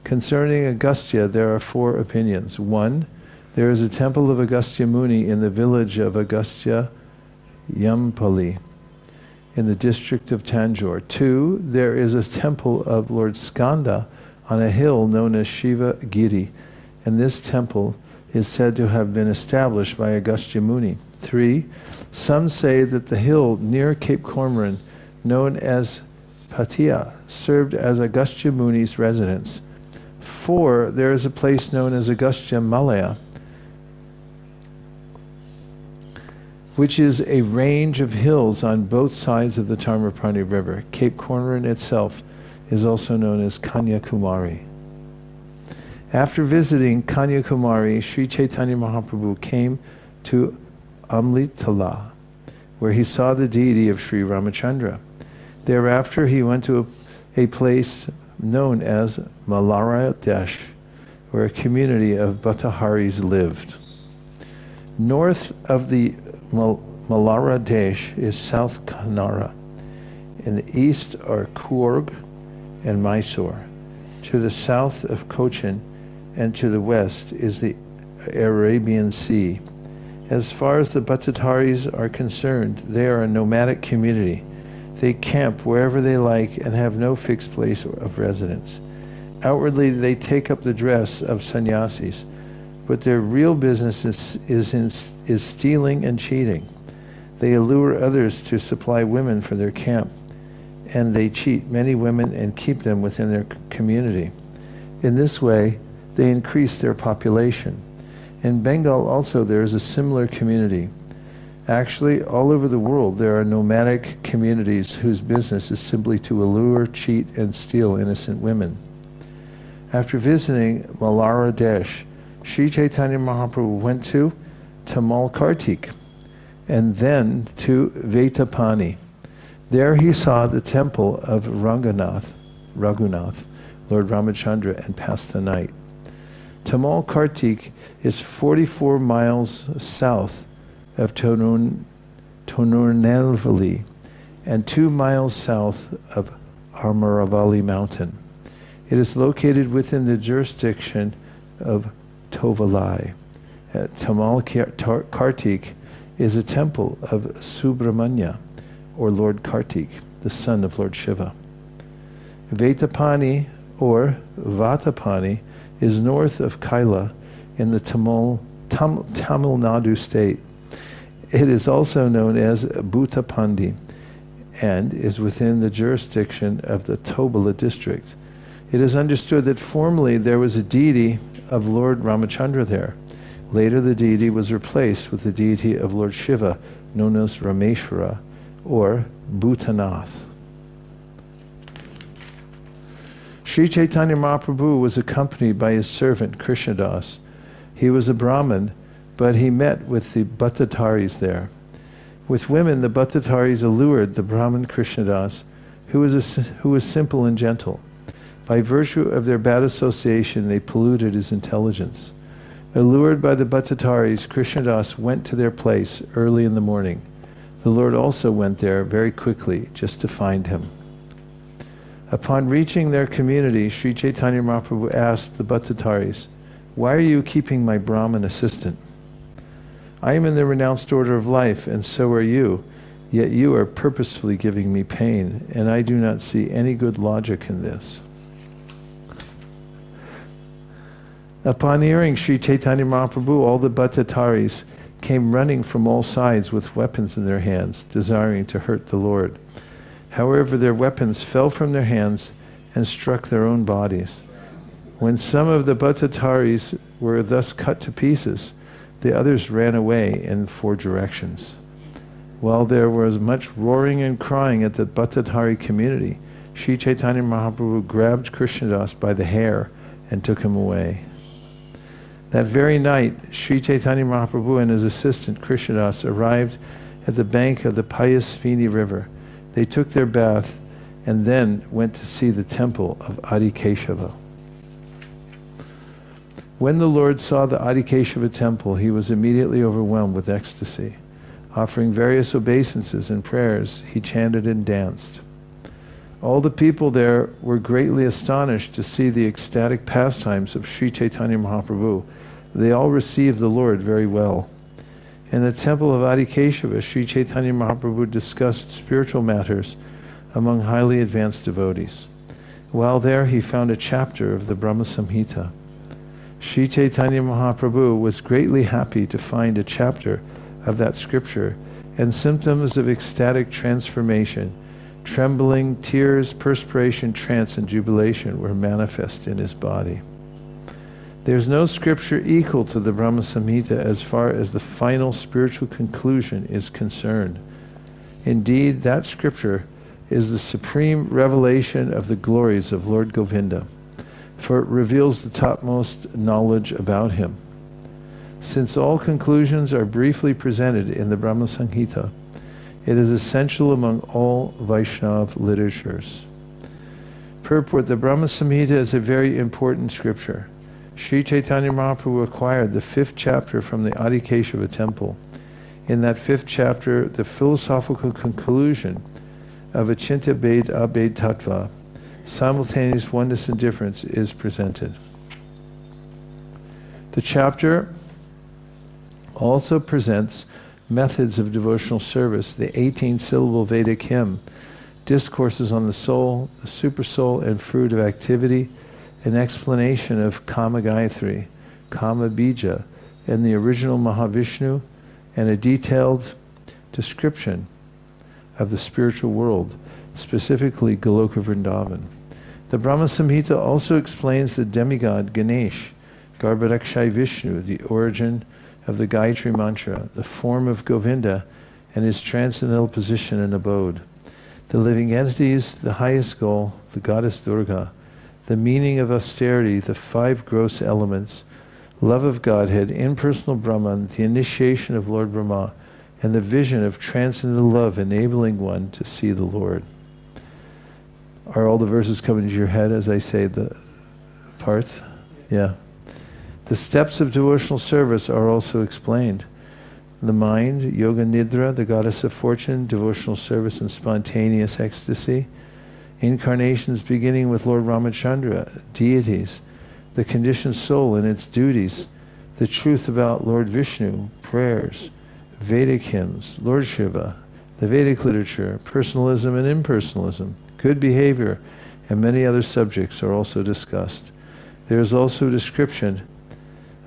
Concerning Agastya, there are 4 opinions. 1, there is a temple of Agastya Muni in the village of Agastya Yampali, in the district of Tanjore. 2, there is a temple of Lord Skanda on a hill known as Shiva Giri, and this temple is said to have been established by Agastya Muni. 3, some say that the hill near Cape Cormorant, known as Patia, served as Agastya Muni's residence. 4, there is a place known as Agastya Malaya, which is a range of hills on both sides of the Tamraparni river. Cape Cormorant itself is also known as Kanyakumari. After visiting Kanyakumari, Śrī Caitanya Mahāprabhu came to Amlitala, where he saw the deity of Sri Rāmacandra. Thereafter he went to a place known as Malara Desh, where a community of Bhattaharis lived. North of the Malara Desh is South Kannada. In the east are Coorg and Mysore. To the south of Cochin and to the west is the Arabian Sea. As far as the Bhattataris are concerned, they are a nomadic community. They camp wherever they like and have no fixed place of residence. Outwardly, they take up the dress of sannyasis, but their real business is stealing and cheating. They allure others to supply women for their camp, and they cheat many women and keep them within their community. In this way, they increase their population. In Bengal also there is a similar community. Actually, all over the world there are nomadic communities whose business is simply to allure, cheat, and steal innocent women. After visiting Malara Desh, Śrī Caitanya Mahāprabhu went to Tamal Kartik and then to Vetapani. There he saw the temple of Raghunath, Lord Rāmacandra, and passed the night. Tamal Kartik is 44 miles south of Tonurnelveli and 2 miles south of Amaravali mountain. It is located within the jurisdiction of Tovalai. At Tamal Kartik is a temple of Subramanya, or Lord Kartik, the son of Lord Shiva. Vetapani, or Vatapani, is north of Kaila in the Tamil Nadu state. It is also known as Bhutapandi and is within the jurisdiction of the Tobala district. It is understood that formerly there was a deity of Lord Rāmacandra there. Later the deity was replaced with the deity of Lord Shiva, known as Rameshwara, or Bhutanath. Śrī Caitanya Mahāprabhu was accompanied by his servant Krishnadas. He was a Brahmin, but he met with the Bhattataris there. With women, the Bhattataris allured the Brahmin Krishnadas, who was simple and gentle. By virtue of their bad association, they polluted his intelligence. Allured by the Bhattataris, Krishnadas went to their place early in the morning. The Lord also went there very quickly, just to find him. Upon reaching their community, Śrī Caitanya Mahāprabhu asked the Bhattataris, "Why are you keeping my Brahmin assistant? I am in the renounced order of life, and so are you, yet you are purposefully giving me pain, and I do not see any good logic in this." Upon hearing Śrī Caitanya Mahāprabhu, all the Bhattataris came running from all sides with weapons in their hands, desiring to hurt the Lord. However, their weapons fell from their hands and struck their own bodies. When some of the Bhattataris were thus cut to pieces, the others ran away in 4 directions. While there was much roaring and crying at the Bhattatari community, Śrī Caitanya Mahāprabhu grabbed Krishnadas by the hair and took him away. That very night, Śrī Caitanya Mahāprabhu and his assistant Krishnadas arrived at the bank of the Payasvini river. They took their bath and then went to see the temple of Adikeshava. When the Lord saw the Adikeshava temple, he was immediately overwhelmed with ecstasy. Offering various obeisances and prayers, he chanted and danced. All the people there were greatly astonished to see the ecstatic pastimes of Śrī Caitanya Mahāprabhu. They all received the Lord very well. In the temple of Adikeshava, Śrī Caitanya Mahāprabhu discussed spiritual matters among highly advanced devotees. While there, he found a chapter of the Brahma Samhita. Śrī Caitanya Mahāprabhu was greatly happy to find a chapter of that scripture, and symptoms of ecstatic transformation, trembling, tears, perspiration, trance, and jubilation were manifest in his body. There is no scripture equal to the Brahma Samhita as far as the final spiritual conclusion is concerned. Indeed, that scripture is the supreme revelation of the glories of Lord Govinda, for it reveals the topmost knowledge about him. Since all conclusions are briefly presented in the Brahma Samhita, it is essential among all Vaishnava literatures. Purport: the Brahma Samhita is a very important scripture. Śrī Caitanya Mahāprabhu acquired the 5th chapter from the Adikeshava temple. In that 5th chapter, the philosophical conclusion of Achintya Bhed Abhed Tattva, simultaneous oneness and difference, is presented. The chapter also presents methods of devotional service, the 18-syllable Vedic hymn, discourses on the soul, the supersoul, and fruit of activity, an explanation of Kama Gayatri, Kama Bija, and the original Mahavishnu, and a detailed description of the spiritual world, specifically Goloka Vrindavan. The Brahma Samhita also explains the demigod Ganesh, Garbhodakshai Vishnu, the origin of the Gayatri mantra, the form of Govinda, and his transcendental position and abode, the living entities, the highest goal, the goddess Durga, the meaning of austerity, the 5 gross elements, love of Godhead, impersonal Brahman, the initiation of Lord Brahma, and the vision of transcendental love enabling one to see the Lord. Are all the verses coming to your head as I say the parts? Yeah. The steps of devotional service are also explained. The mind, Yoga Nidra, the goddess of fortune, devotional service and spontaneous ecstasy. Incarnations beginning with Lord Rāmacandra, deities, the conditioned soul and its duties, the truth about Lord Vishnu, prayers, Vedic hymns, Lord Shiva, the Vedic literature, personalism and impersonalism, good behavior, and many other subjects are also discussed. There is also a description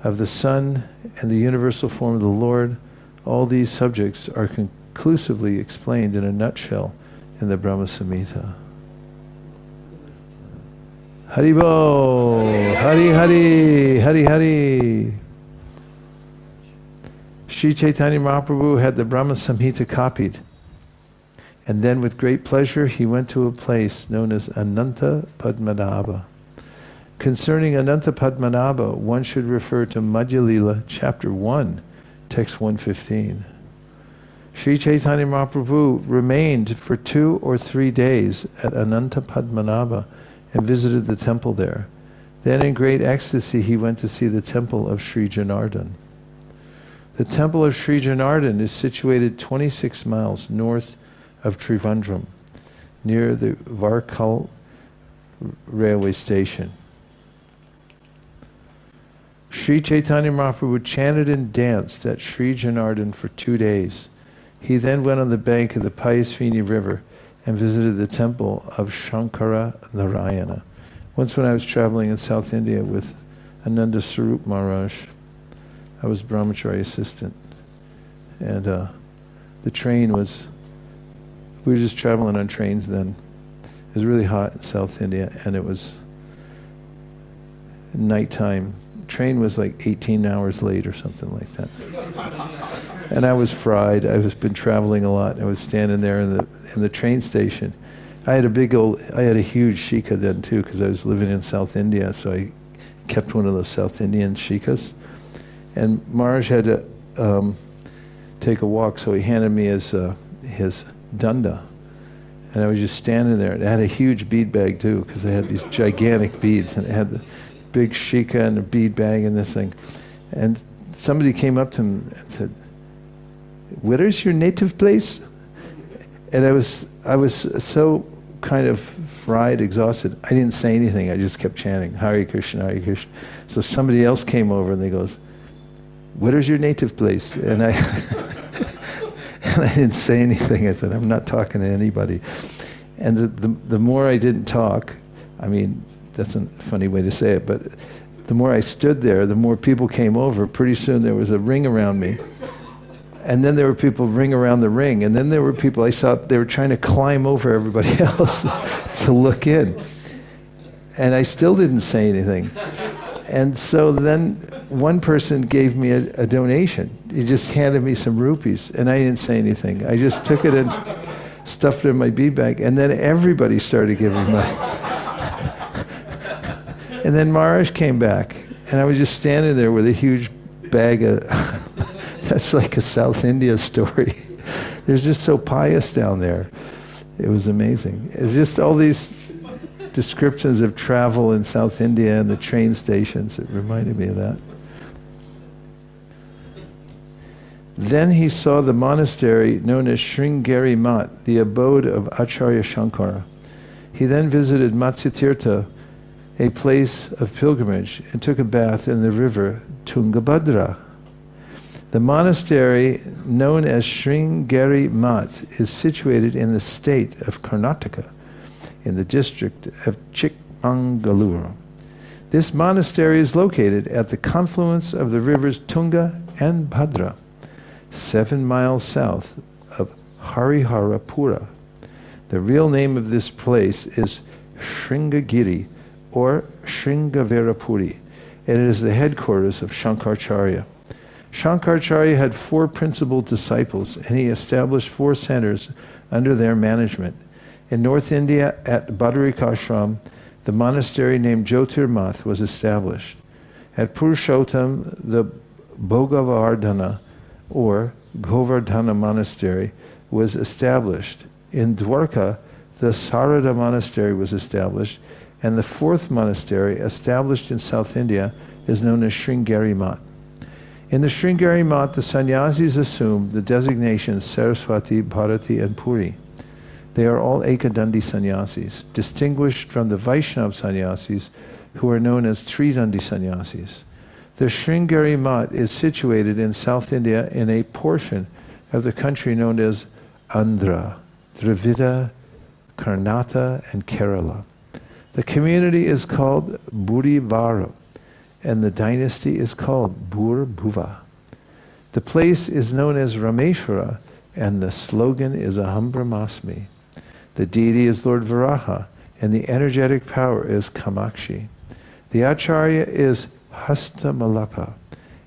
of the Son and the universal form of the Lord. All these subjects are conclusively explained in a nutshell in the Brahma Samhita. Haribo, Hari Hari, Hari Hari. Śrī Caitanya Mahāprabhu had the Brahma Samhita copied, and then with great pleasure he went to a place known as Ananta Padmanabha. Concerning Ananta Padmanabha, one should refer to Madhya Lila, chapter 1, text 115. Śrī Caitanya Mahāprabhu remained for 2 or 3 days at Ananta Padmanabha and visited the temple there. Then in great ecstasy he went to see the temple of Sri Janardhan. The temple of Sri Janardhan is situated 26 miles north of Trivandrum, near the Varkal railway station. Śrī Caitanya Mahāprabhu chanted and danced at Sri Janardhan for 2 days. He then went on the bank of the Payasvini river and visited the temple of Shankara Narayana. Once when I was traveling in South India with Ananda Sarup Maharaj, I was brahmachari assistant, and the train was, we were just traveling on trains then. It was really hot in South India, and it was nighttime. Train was like 18 hours late or something like that. And I was fried. I was been traveling a lot. I was standing there in the train station. I had a huge shika then too, because I was living in South India, so I kept one of those South Indian shikas. And Maharaj had to take a walk, so he handed me his danda. And I was just standing there. It had a huge bead bag too, because it had these gigantic beads, and it had the big shika and a bead bag and this thing. And somebody came up to him and said, "Where is your native place?" And I was so kind of fried, exhausted. I didn't say anything. I just kept chanting Hare Krishna, Hare Krishna. So somebody else came over and they goes, "Where is your native place?" And I and I didn't say anything. I said, "I'm not talking to anybody." And the more I didn't talk, I mean, that's a funny way to say it, but the more I stood there, the more people came over. Pretty soon there was a ring around me. And then there were people ring around the ring. And then there were people I saw, they were trying to climb over everybody else to look in. And I still didn't say anything. And so then one person gave me a donation. He just handed me some rupees, and I didn't say anything. I just took it and stuffed it in my bead bag. And then everybody started giving money. And then Maharaj came back, and I was just standing there with a huge bag of... That's like a South India story. They're just so pious down there. It was amazing. It's just all these descriptions of travel in South India and the train stations. It reminded me of that. Then he saw the monastery known as Sringeri Mat, the abode of Acharya Shankara. He then visited Matsya, a place of pilgrimage, and took a bath in the river Tungabhadra. The monastery, known as Sringeri Mat, is situated in the state of Karnataka, in the district of Chikmagaluru. This monastery is located at the confluence of the rivers Tunga and Bhadra, 7 miles south of Hariharapura. The real name of this place is Sringagiri, or Sringaverapuri, and it is the headquarters of Shankaracharya. Shankaracharya had 4 principal disciples, and he established 4 centers under their management. In North India, at Badarikashram, the monastery named Jyotirmath was established. At Purushottam, the Govardhana, or Govardhana monastery, was established. In Dwarka, the Sarada monastery was established, and the 4th monastery, established in South India, is known as Sringeri Mat. In the Sringeri Mat, the sannyasis assumed the designations Saraswati, Bharati, and Puri. They are all Ekadandi sannyasis, distinguished from the Vaishnava sannyasis, who are known as Tridandi sannyasis. The Sringeri Mat is situated in South India in a portion of the country known as Andhra, Dravida, Karnataka, and Kerala. The community is called Burivara, and the dynasty is called Bhuva. The place is known as Rameshwara, and the slogan is Aham Brahmasmi. The deity is Lord Varaha, and the energetic power is Kamakshi. The Acharya is Hasta Malaka,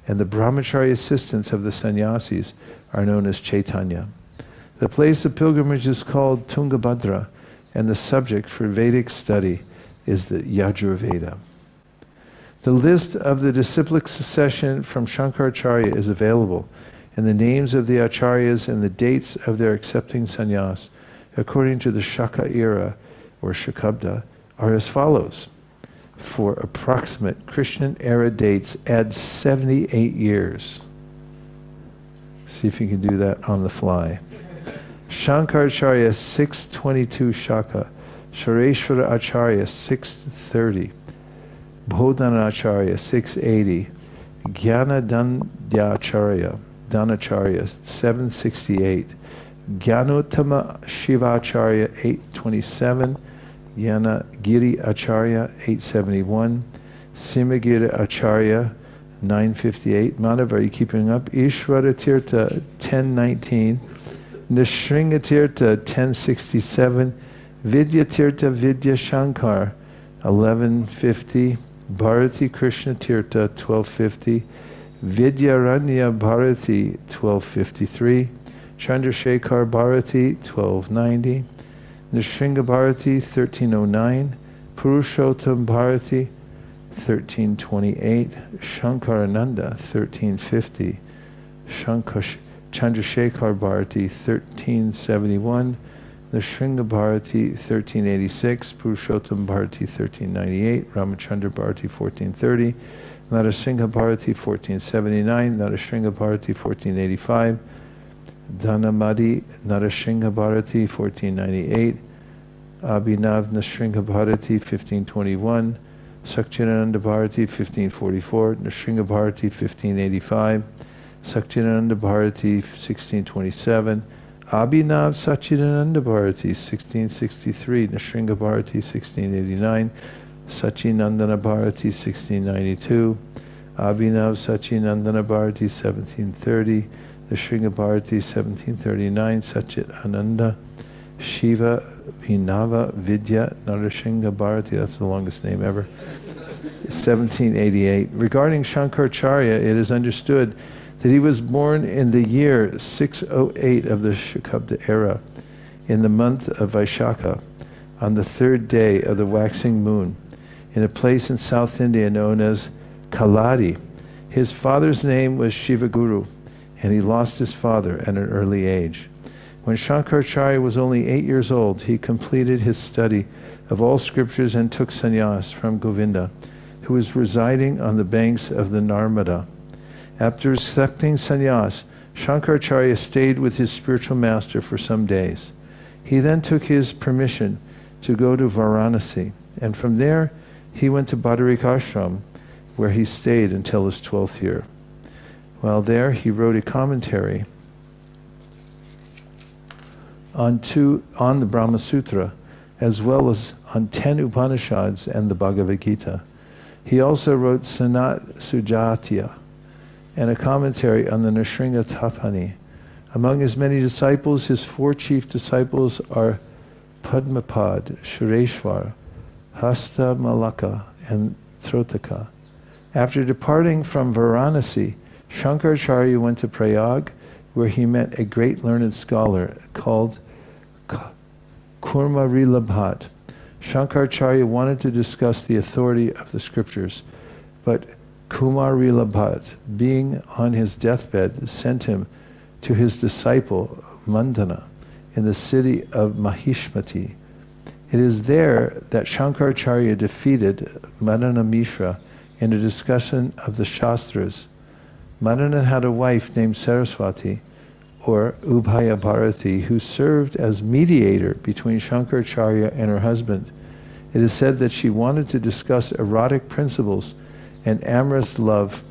and the brahmachari assistants of the sannyasis are known as Chaitanya. The place of pilgrimage is called Tungabhadra, and the subject for Vedic study is the Yajurveda. The list of the disciplic succession from Shankaracharya is available, and the names of the acharyas and the dates of their accepting sannyas, according to the Shaka era, or Shakabda, are as follows. For approximate Krishnan era dates, add 78 years. See if you can do that on the fly. Shankaracharya 622 Shaka, Shareshwara Acharya 630, Bodhanacharya 680, Jnanadandacharya Danacharya 768, Jnanottama Shivacharya 827, Yanagiri Acharya 871, Simagiri Acharya 958. Madhav, are you keeping up? Ishvara Tirtha 1019, Nishringa Tirtha 1067, Vidya Tirtha Vidya Shankar 1150, Bharati Krishna Tirtha 1250, Vidyaranya Bharati 1253, Chandrasekhar Bharati 1290, Nishringa Bharati 1309, Purushottam Bharati 1328, Shankarananda 1350, Chandrasekhar Bharati 1371, Nrsimha Bharati 1386, Purushottam Bharati 1398, Ramachandra Bharati 1430, Narasingha Bharati 1479, Narasingha Bharati 1485, Dhanamadi Narasingha Bharati 1498, Abhinav Nrsimha Bharati 1521, Sakchidananda Bharati 1544, Nrsimha Bharati 1585, Sakchidananda Bharati 1627, Abhinav Sachidananda Bharati 1663, Nrsimha Bharati 1689, Sachinandana Bharati 1692, Abhinav Sachinandana Bharati 1730, Nrsimha Bharati 1739, Sachit Ananda, Shiva Vinava Vidya Narasingha Bharati, that's the longest name ever, 1788. Regarding Shankaracharya, it is understood that he was born in the year 608 of the Shakabda era, in the month of Vaishakha, on the third day of the waxing moon, in a place in South India known as Kaladi. His father's name was Shivaguru, and he lost his father at an early age. When Shankaracharya was only 8 years old, he completed his study of all scriptures and took sannyas from Govinda, who was residing on the banks of the Narmada. After accepting sannyas, Shankaracharya stayed with his spiritual master for some days. He then took his permission to go to Varanasi, and from there he went to Madurai ashram, where he stayed until his 12th year. While there, he wrote a commentary on the Brahma Sutra, as well as on 10 Upanishads and the Bhagavad Gita. He also wrote Sanat Sujatya and a commentary on the Nrsimha Tapani. Among his many disciples, his 4 chief disciples are Padmapad, Shureshwar, Hasta Malaka, and Trotaka. After departing from Varanasi, Shankaracharya went to Prayag, where he met a great learned scholar called Kūrma Purāṇa. Shankaracharya wanted to discuss the authority of the scriptures, but Kūrma Purāṇa, being on his deathbed, sent him to his disciple Mandana in the city of Mahishmati. It is there that Shankaracharya defeated Madana Mishra in a discussion of the Shastras. Madana had a wife named Saraswati, or Ubhaya Bharati, who served as mediator between Shankaracharya and her husband. It is said that she wanted to discuss erotic principles and amorous love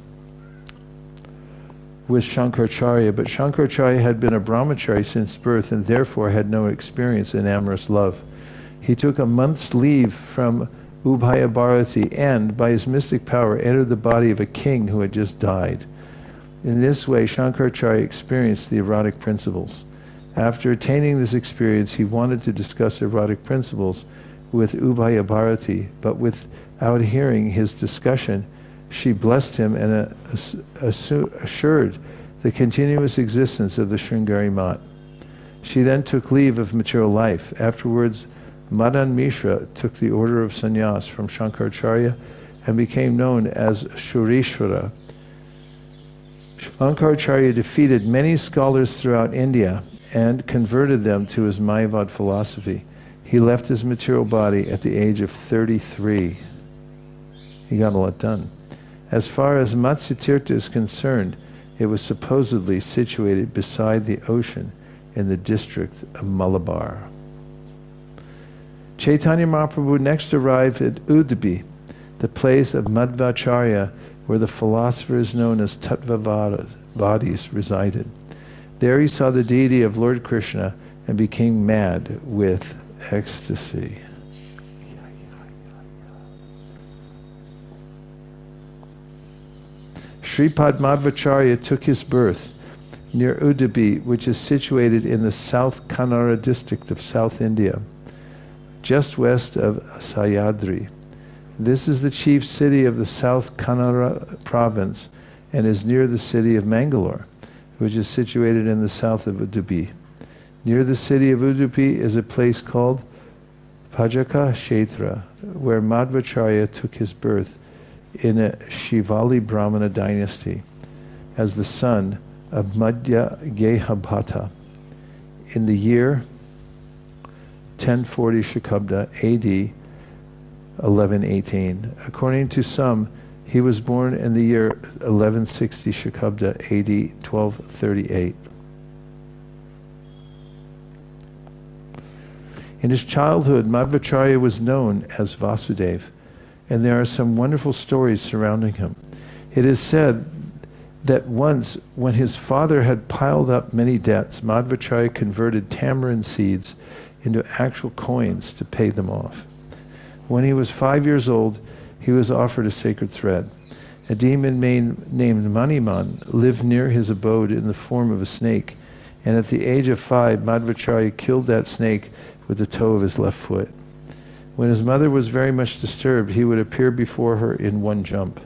with Shankaracharya, but Shankaracharya had been a brahmachari since birth and therefore had no experience in amorous love. He took a month's leave from Ubhaya Bharati and, by his mystic power, entered the body of a king who had just died. In this way, Shankaracharya experienced the erotic principles. After attaining this experience, he wanted to discuss erotic principles with Ubhaya Bharati, but without hearing his discussion, she blessed him and assured the continuous existence of the Sringari Mat. She then took leave of material life. Afterwards, Madan Mishra took the order of sannyas from Shankaracharya and became known as Shureshwara. Shankaracharya defeated many scholars throughout India and converted them to his Mayavad philosophy. He left his material body at the age of 33. He got a lot done. As far as Matsya Tirtha is concerned, it was supposedly situated beside the ocean in the district of Malabar. Chaitanya Mahaprabhu next arrived at Udupi, the place of Madhvacharya, where the philosophers known as Tattvavadis resided. There he saw the deity of Lord Krishna and became mad with ecstasy. Sripad Madhvacharya took his birth near Udupi, which is situated in the South Kannada district of South India, just west of Sayadri. This is the chief city of the South Kannada province and is near the city of Mangalore, which is situated in the south of Udupi. Near the city of Udupi is a place called Pajaka Kshetra, where Madhvacharya took his birth in a Shivali Brahmana dynasty as the son of Madhya Gehabhata in the year 1040 Shakabda AD 1118. According to some, he was born in the year 1160 Shakabda AD 1238. In his childhood, Madhvacharya was known as Vasudeva, and there are some wonderful stories surrounding him. It is said that once, when his father had piled up many debts, Madhvacharya converted tamarind seeds into actual coins to pay them off. When he was 5 years old, he was offered a sacred thread. A demon named Maniman lived near his abode in the form of a snake, and at the age of 5, Madhvacharya killed that snake with the toe of his left foot. When his mother was very much disturbed, he would appear before her in one jump.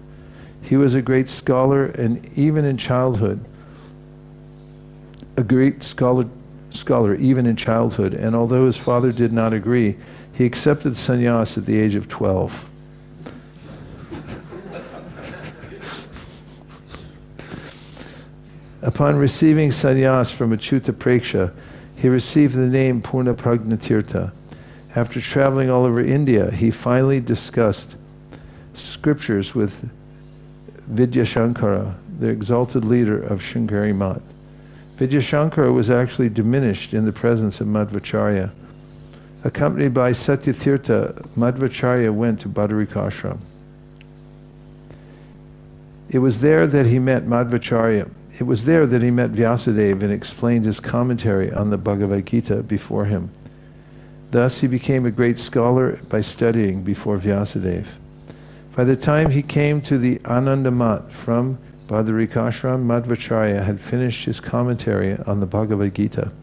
He was a great scholar, and even in childhood, even in childhood, and although his father did not agree, he accepted sannyas at the age of 12. Upon receiving sannyas from Achyuta Preksha, he received the name Purna Prajnatirtha. After traveling all over India, he finally discussed scriptures with Vidyashankara, the exalted leader of Shringeri Math. Vidyashankara was actually diminished in the presence of Madhvacharya. Accompanied by Satyatirtha, Madhvacharya went to Badarikashram. It was there that he met Madhvacharya. It was there that he met Vyasadeva and explained his commentary on the Bhagavad Gita before him. Thus he became a great scholar by studying before Vyasadeva. By the time he came to the Ananda Mat from Badarikashram, Madhvacharya had finished his commentary on the Bhagavad Gita.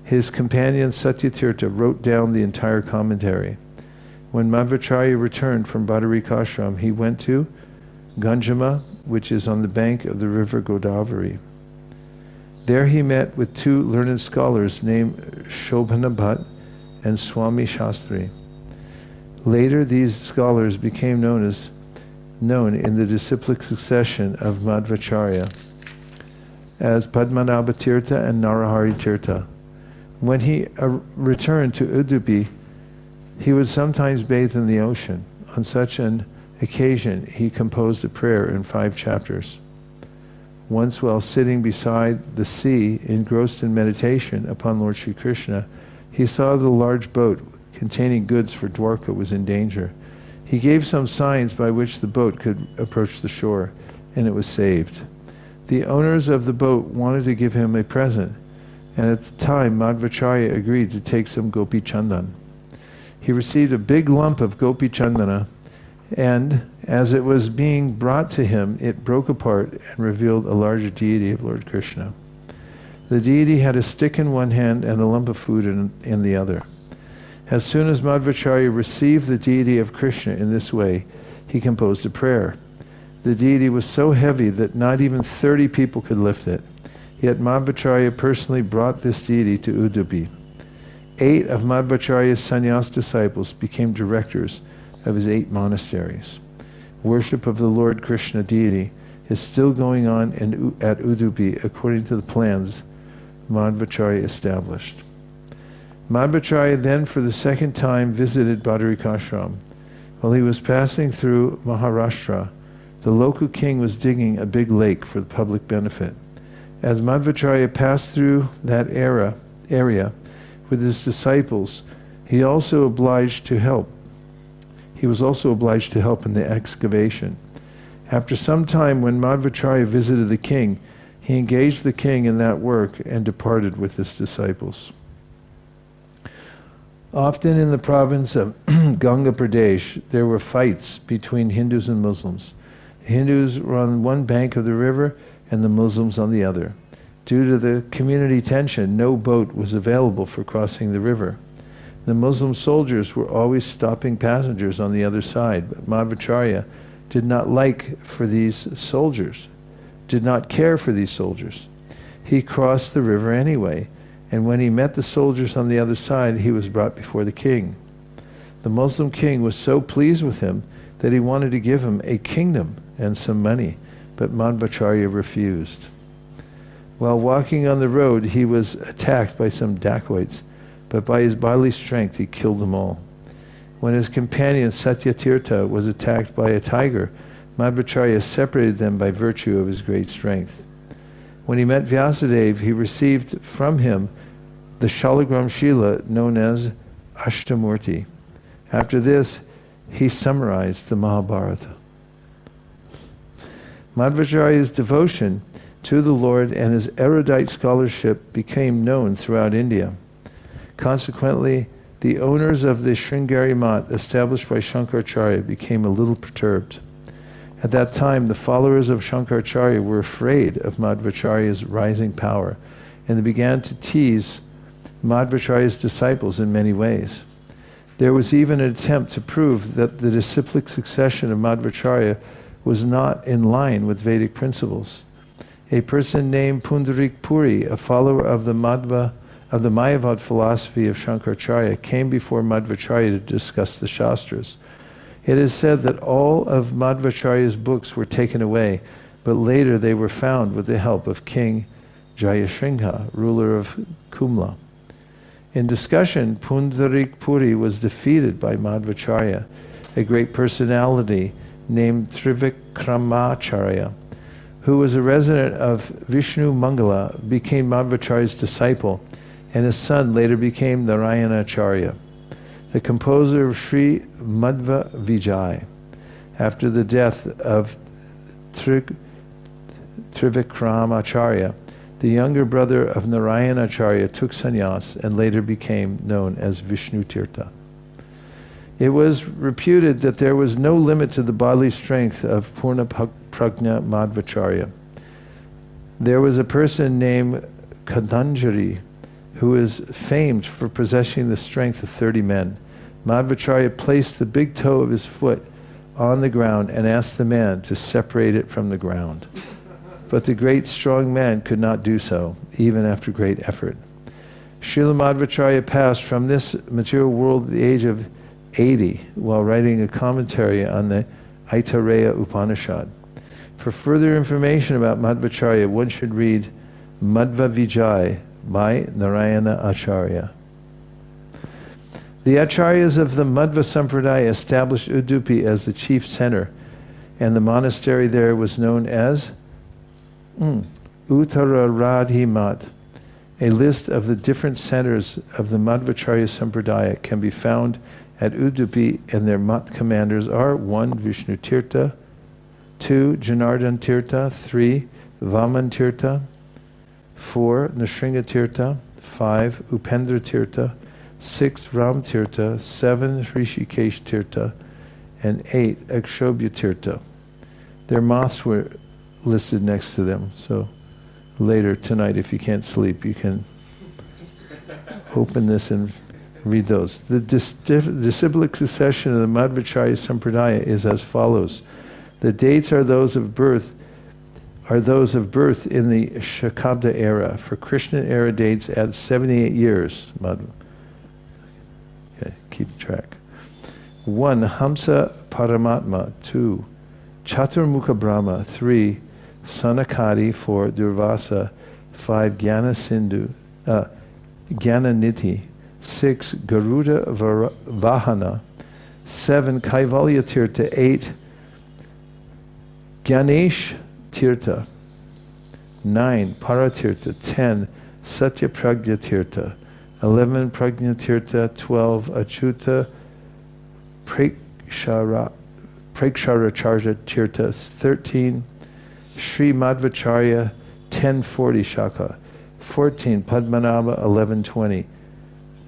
His companion Satyatirtha wrote down the entire commentary. When Madhvacharya returned from Badarikashram, he went to Ganjama, which is on the bank of the river Godavari. There he met with two learned scholars named Shobhana Bhatt and Swami Shastri. Later these scholars became known in the disciplic succession of Madhvacharya as Padmanabha Tirtha and Narahari Tirtha. When he returned to Udupi, he would sometimes bathe in the ocean. On such an occasion, he composed a prayer in 5 chapters. Once while sitting beside the sea, engrossed in meditation upon Lord Sri Krishna, he saw that a large boat containing goods for Dwarka was in danger. He gave some signs by which the boat could approach the shore, and it was saved. The owners of the boat wanted to give him a present, and at the time Madhvacharya agreed to take some Gopi Chandan. He received a big lump of Gopi Chandana, and as it was being brought to him, it broke apart and revealed a larger deity of Lord Krishna. The deity had a stick in one hand and a lump of food in the other. As soon as Madhvacharya received the deity of Krishna in this way, he composed a prayer. The deity was so heavy that not even 30 people could lift it. Yet Madhvacharya personally brought this deity to Udupi. 8 of Madhvacharya's sannyas disciples became directors of his 8 monasteries. Worship of the Lord Krishna deity is still going on at Udupi according to the plans Madhvacharya established. Madhvacharya then for the second time visited Badarikashram. While he was passing through Maharashtra, the local king was digging a big lake for the public benefit. As Madhvacharya passed through that area with his disciples, he was also obliged to help in the excavation. After some time, when Madhvacharya visited the king, he engaged the king in that work and departed with his disciples. Often in the province of Ganga Pradesh, there were fights between Hindus and Muslims. The Hindus were on one bank of the river and the Muslims on the other. Due to the community tension, no boat was available for crossing the river. The Muslim soldiers were always stopping passengers on the other side, but Madhvacharya did not care for these soldiers. He crossed the river anyway, and when he met the soldiers on the other side, he was brought before the king. The Muslim king was so pleased with him that he wanted to give him a kingdom and some money, but Madhvacharya refused. While walking on the road, he was attacked by some dacoits, but by his bodily strength he killed them all. When his companion Satyatirtha was attacked by a tiger, Madhvacharya separated them by virtue of his great strength. When he met Vyasadeva, he received from him the Shalagram Shila known as Ashtamurti. After this, he summarized the Mahabharata. Madhvacharya's devotion to the Lord and his erudite scholarship became known throughout India. Consequently, the owners of the Sringeri Math established by Shankaracharya became a little perturbed. At that time, the followers of Shankaracharya were afraid of Madhvacharya's rising power, and they began to tease Madhvacharya's disciples in many ways. There was even an attempt to prove that the disciplic succession of Madhvacharya was not in line with Vedic principles. A person named Pundarik Puri, a follower of the Mayavad philosophy of Shankaracharya, came before Madhvacharya to discuss the Shastras. It is said that all of Madhvacharya's books were taken away, but later they were found with the help of King Jayasringha, ruler of Kumla. In discussion, Pundarik Puri was defeated by Madhvacharya. A great personality named Trivikramacharya, who was a resident of Vishnu Mangala, became Madhvacharya's disciple, and his son later became Narayanacharya, the composer of Sri Madhva Vijay. After the death of Trivikramacharya, the younger brother of Narayanacharya took sannyas and later became known as Vishnu Tirtha. It was reputed that there was no limit to the bodily strength of Purna Prajna Madhvacharya. There was a person named Kadanjari who is famed for possessing the strength of 30 men. Madhvacharya placed the big toe of his foot on the ground and asked the man to separate it from the ground. But the great strong man could not do so, even after great effort. Srila Madhvacharya passed from this material world at the age of 80 while writing a commentary on the Aitareya Upanishad. For further information about Madhvacharya, one should read Madhva Vijay by Narayana Acharya. The Acharyas of the Madhva Sampradaya established Udupi as the chief center, and the monastery there was known as Uttararadhi Mat. A list of the different centers of the Madhvacharya Sampradaya can be found at Udupi, and their Mat commanders are 1. Vishnu Tirtha, 2. Janardhan Tirtha, 3. Vaman Tirtha, 4. Nrsinga Tirtha, 5. Upendra Tirtha, 6. Ram Tirtha, 7. Rishikesh Tirtha, and 8. Akshobhya Tirtha. Their maths were listed next to them, so later tonight, if you can't sleep, you can open this and read those. The disciplic succession of the Madhvacharya Sampradaya is as follows. The dates are those of birth in the Shakabda era. For Krishna era dates at 78 years. Okay, keep track. 1. Hamsa Paramatma. 2. Chaturmukha Brahma. 3. Sanakadi. 4. Durvasa. 5. Jnana Sindhu. Jnana Niti. 6. Garuda Vahana. 7. Kaivalya Tirtha. 8. Ganesh Tirtha. 9. Paratirtha. 10. Satya Pragya Tirtha. 11. Pragya Tirtha. 12. Achyuta Preksharacharya Tirtha. 13. Sri Madhvacharya 1040 Shaka. 14. Padmanabha 1120.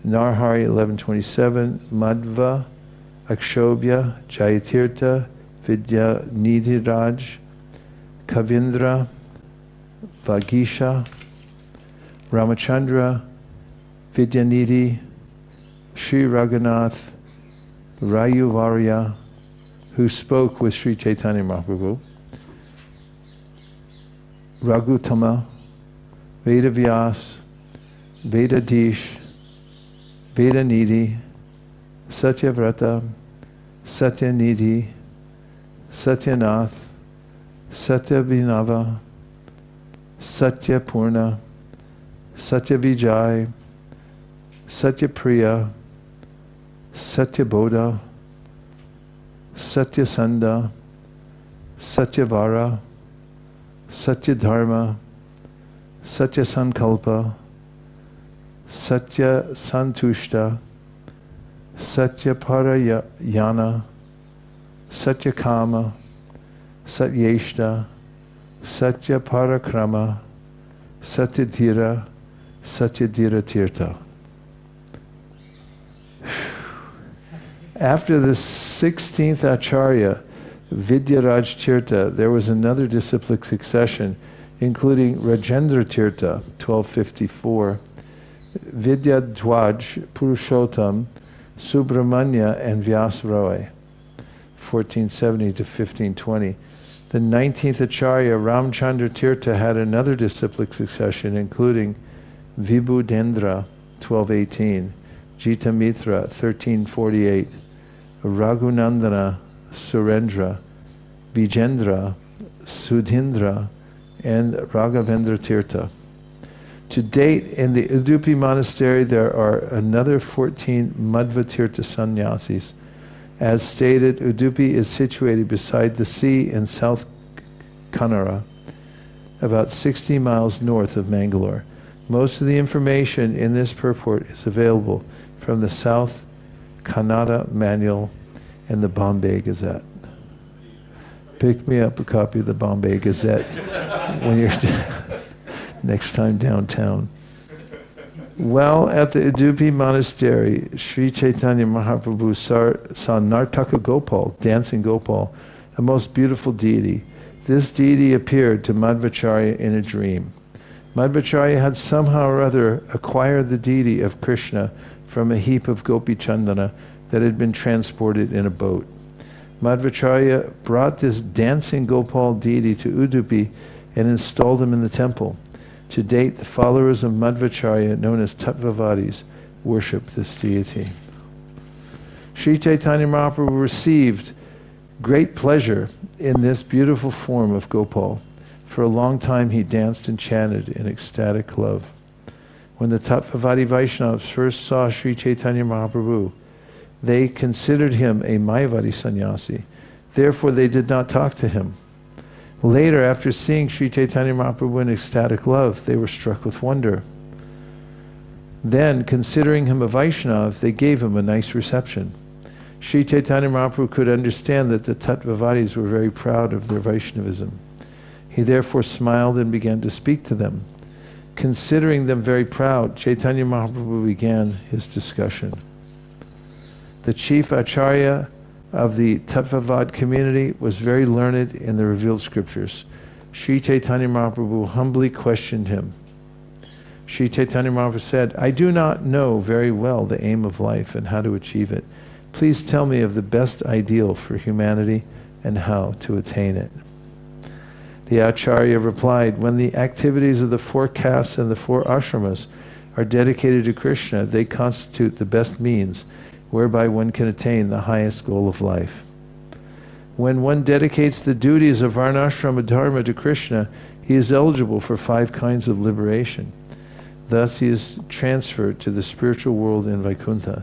Narhari 1127. Madhva, Akshobhya, Jayatirtha, Vidya Nidhiraj, Kavindra, Vagisha, Ramacandra, Vidyanidhi, Sri Raghunath, Rayuvarya, who spoke with Śrī Caitanya Mahāprabhu, Raghutama, Vedavyas, Vedadish, Vedanidhi, Satyavrata, Satyanidhi, Satyanath, Satyabhinava, Satyapurna, Satyavijay, Satyapriya, Satyabodha, Satyasanda, Satyavara, Satyadharma, Satyasankalpa, Satyasantushta, Satyaparayana, Satyakama, Satyeshta, Satyaparakrama, Satyadhira, Satyadhira Tirtha. After the 16th Acharya, Vidyaraj Tirtha, there was another disciplic succession, including Rajendra Tirtha, 1254, Vidyadhwaj, Purushottam, Subramanya, and Vyasroy, 1470 to 1520. The 19th Acharya, Ramchandra Tirtha, had another disciplic succession, including Vibhudendra, 1218, Jitamitra, 1348, Raghunandana, Surendra, Vijendra, Sudhindra, and Raghavendra Tirtha. To date, in the Udupi monastery, there are another 14 Madhva Tirtha sannyasis. As stated, Udupi is situated beside the sea in South Kannada, about 60 miles north of Mangalore. Most of the information in this purport is available from the South Kannada Manual and the Bombay Gazette. Pick me up a copy of the Bombay Gazette when you're next time downtown. While at the Udupi monastery, Śrī Caitanya Mahāprabhu saw Nartaka Gopal, dancing Gopal, a most beautiful deity. This deity appeared to Madhvacharya in a dream. Madhvacharya had somehow or other acquired the deity of Krishna from a heap of gopi chandana that had been transported in a boat. Madhvacharya brought this dancing Gopal deity to Udupi and installed him in the temple. To date, the followers of Madhvacharya, known as Tattvavadis, worship this deity. Śrī Caitanya Mahāprabhu received great pleasure in this beautiful form of Gopal. For a long time he danced and chanted in ecstatic love. When the Tattvavadi Vaishnavas first saw Śrī Caitanya Mahāprabhu, they considered him a Mayavadi sannyasi. Therefore they did not talk to him. Later, after seeing Śrī Caitanya Mahāprabhu in ecstatic love, they were struck with wonder. Then, considering him a Vaishnava, they gave him a nice reception. Śrī Caitanya Mahāprabhu could understand that the Tattvavadis were very proud of their Vaishnavism. He therefore smiled and began to speak to them. Considering them very proud, Caitanya Mahāprabhu began his discussion. The chief Acharya of the Tattvavad community was very learned in the revealed scriptures. Śrī Caitanya Mahāprabhu humbly questioned him. Śrī Caitanya Mahāprabhu said, "I do not know very well the aim of life and how to achieve it. Please tell me of the best ideal for humanity and how to attain it." The Acharya replied, "When the activities of the 4 castes and the 4 ashramas are dedicated to Krishna, they constitute the best means whereby one can attain the highest goal of life. When one dedicates the duties of varnashrama dharma to Krishna, he is eligible for 5 kinds of liberation. Thus he is transferred to the spiritual world in Vaikuntha.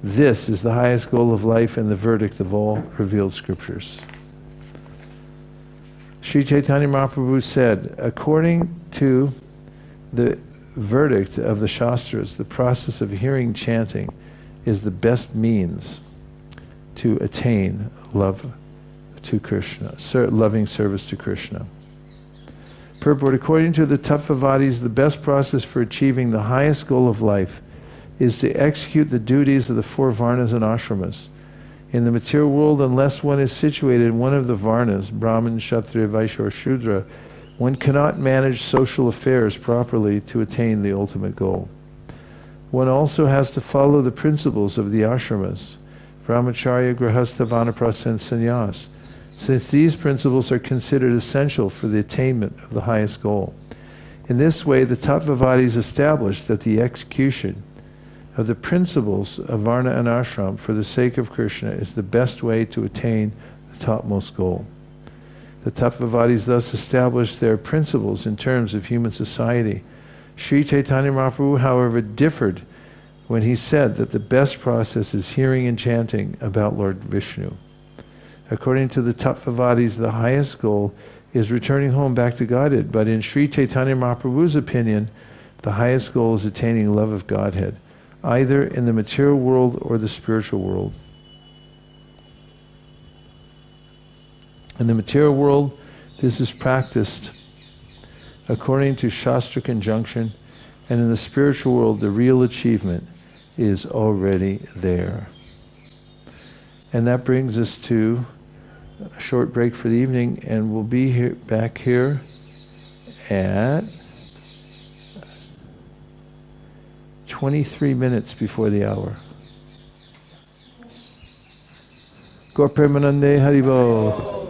This is the highest goal of life and the verdict of all revealed scriptures." Śrī Caitanya Mahāprabhu said, according to the verdict of the Shastras, the process of hearing chanting is the best means to attain love to Krishna, loving service to Krishna. Purport: according to the Tattvavadis, the best process for achieving the highest goal of life is to execute the duties of the 4 varnas and ashramas. In the material world, unless one is situated in one of the varnas, Brahman, Kshatriya, Vaishya, or Shudra, one cannot manage social affairs properly to attain the ultimate goal. One also has to follow the principles of the ashramas, brahmacharya, grihastha, vanaprastha, and sannyas, since these principles are considered essential for the attainment of the highest goal. In this way, the Tattvavadis established that the execution of the principles of varna and ashram for the sake of Krishna is the best way to attain the topmost goal. The Tattvavadis thus established their principles in terms of human society. Śrī Caitanya Mahāprabhu, however, differed when he said that the best process is hearing and chanting about Lord Vishnu. According to the Tattvavadis, the highest goal is returning home back to Godhead, but in Śrī Caitanya Mahāprabhu's opinion, the highest goal is attaining love of Godhead, either in the material world or the spiritual world. In the material world, this is practiced according to Shastra conjunction, and in the spiritual world, the real achievement is already there. And that brings us to a short break for the evening, and we'll be back here at 23 minutes before the hour. Gaur Premanande Haribo.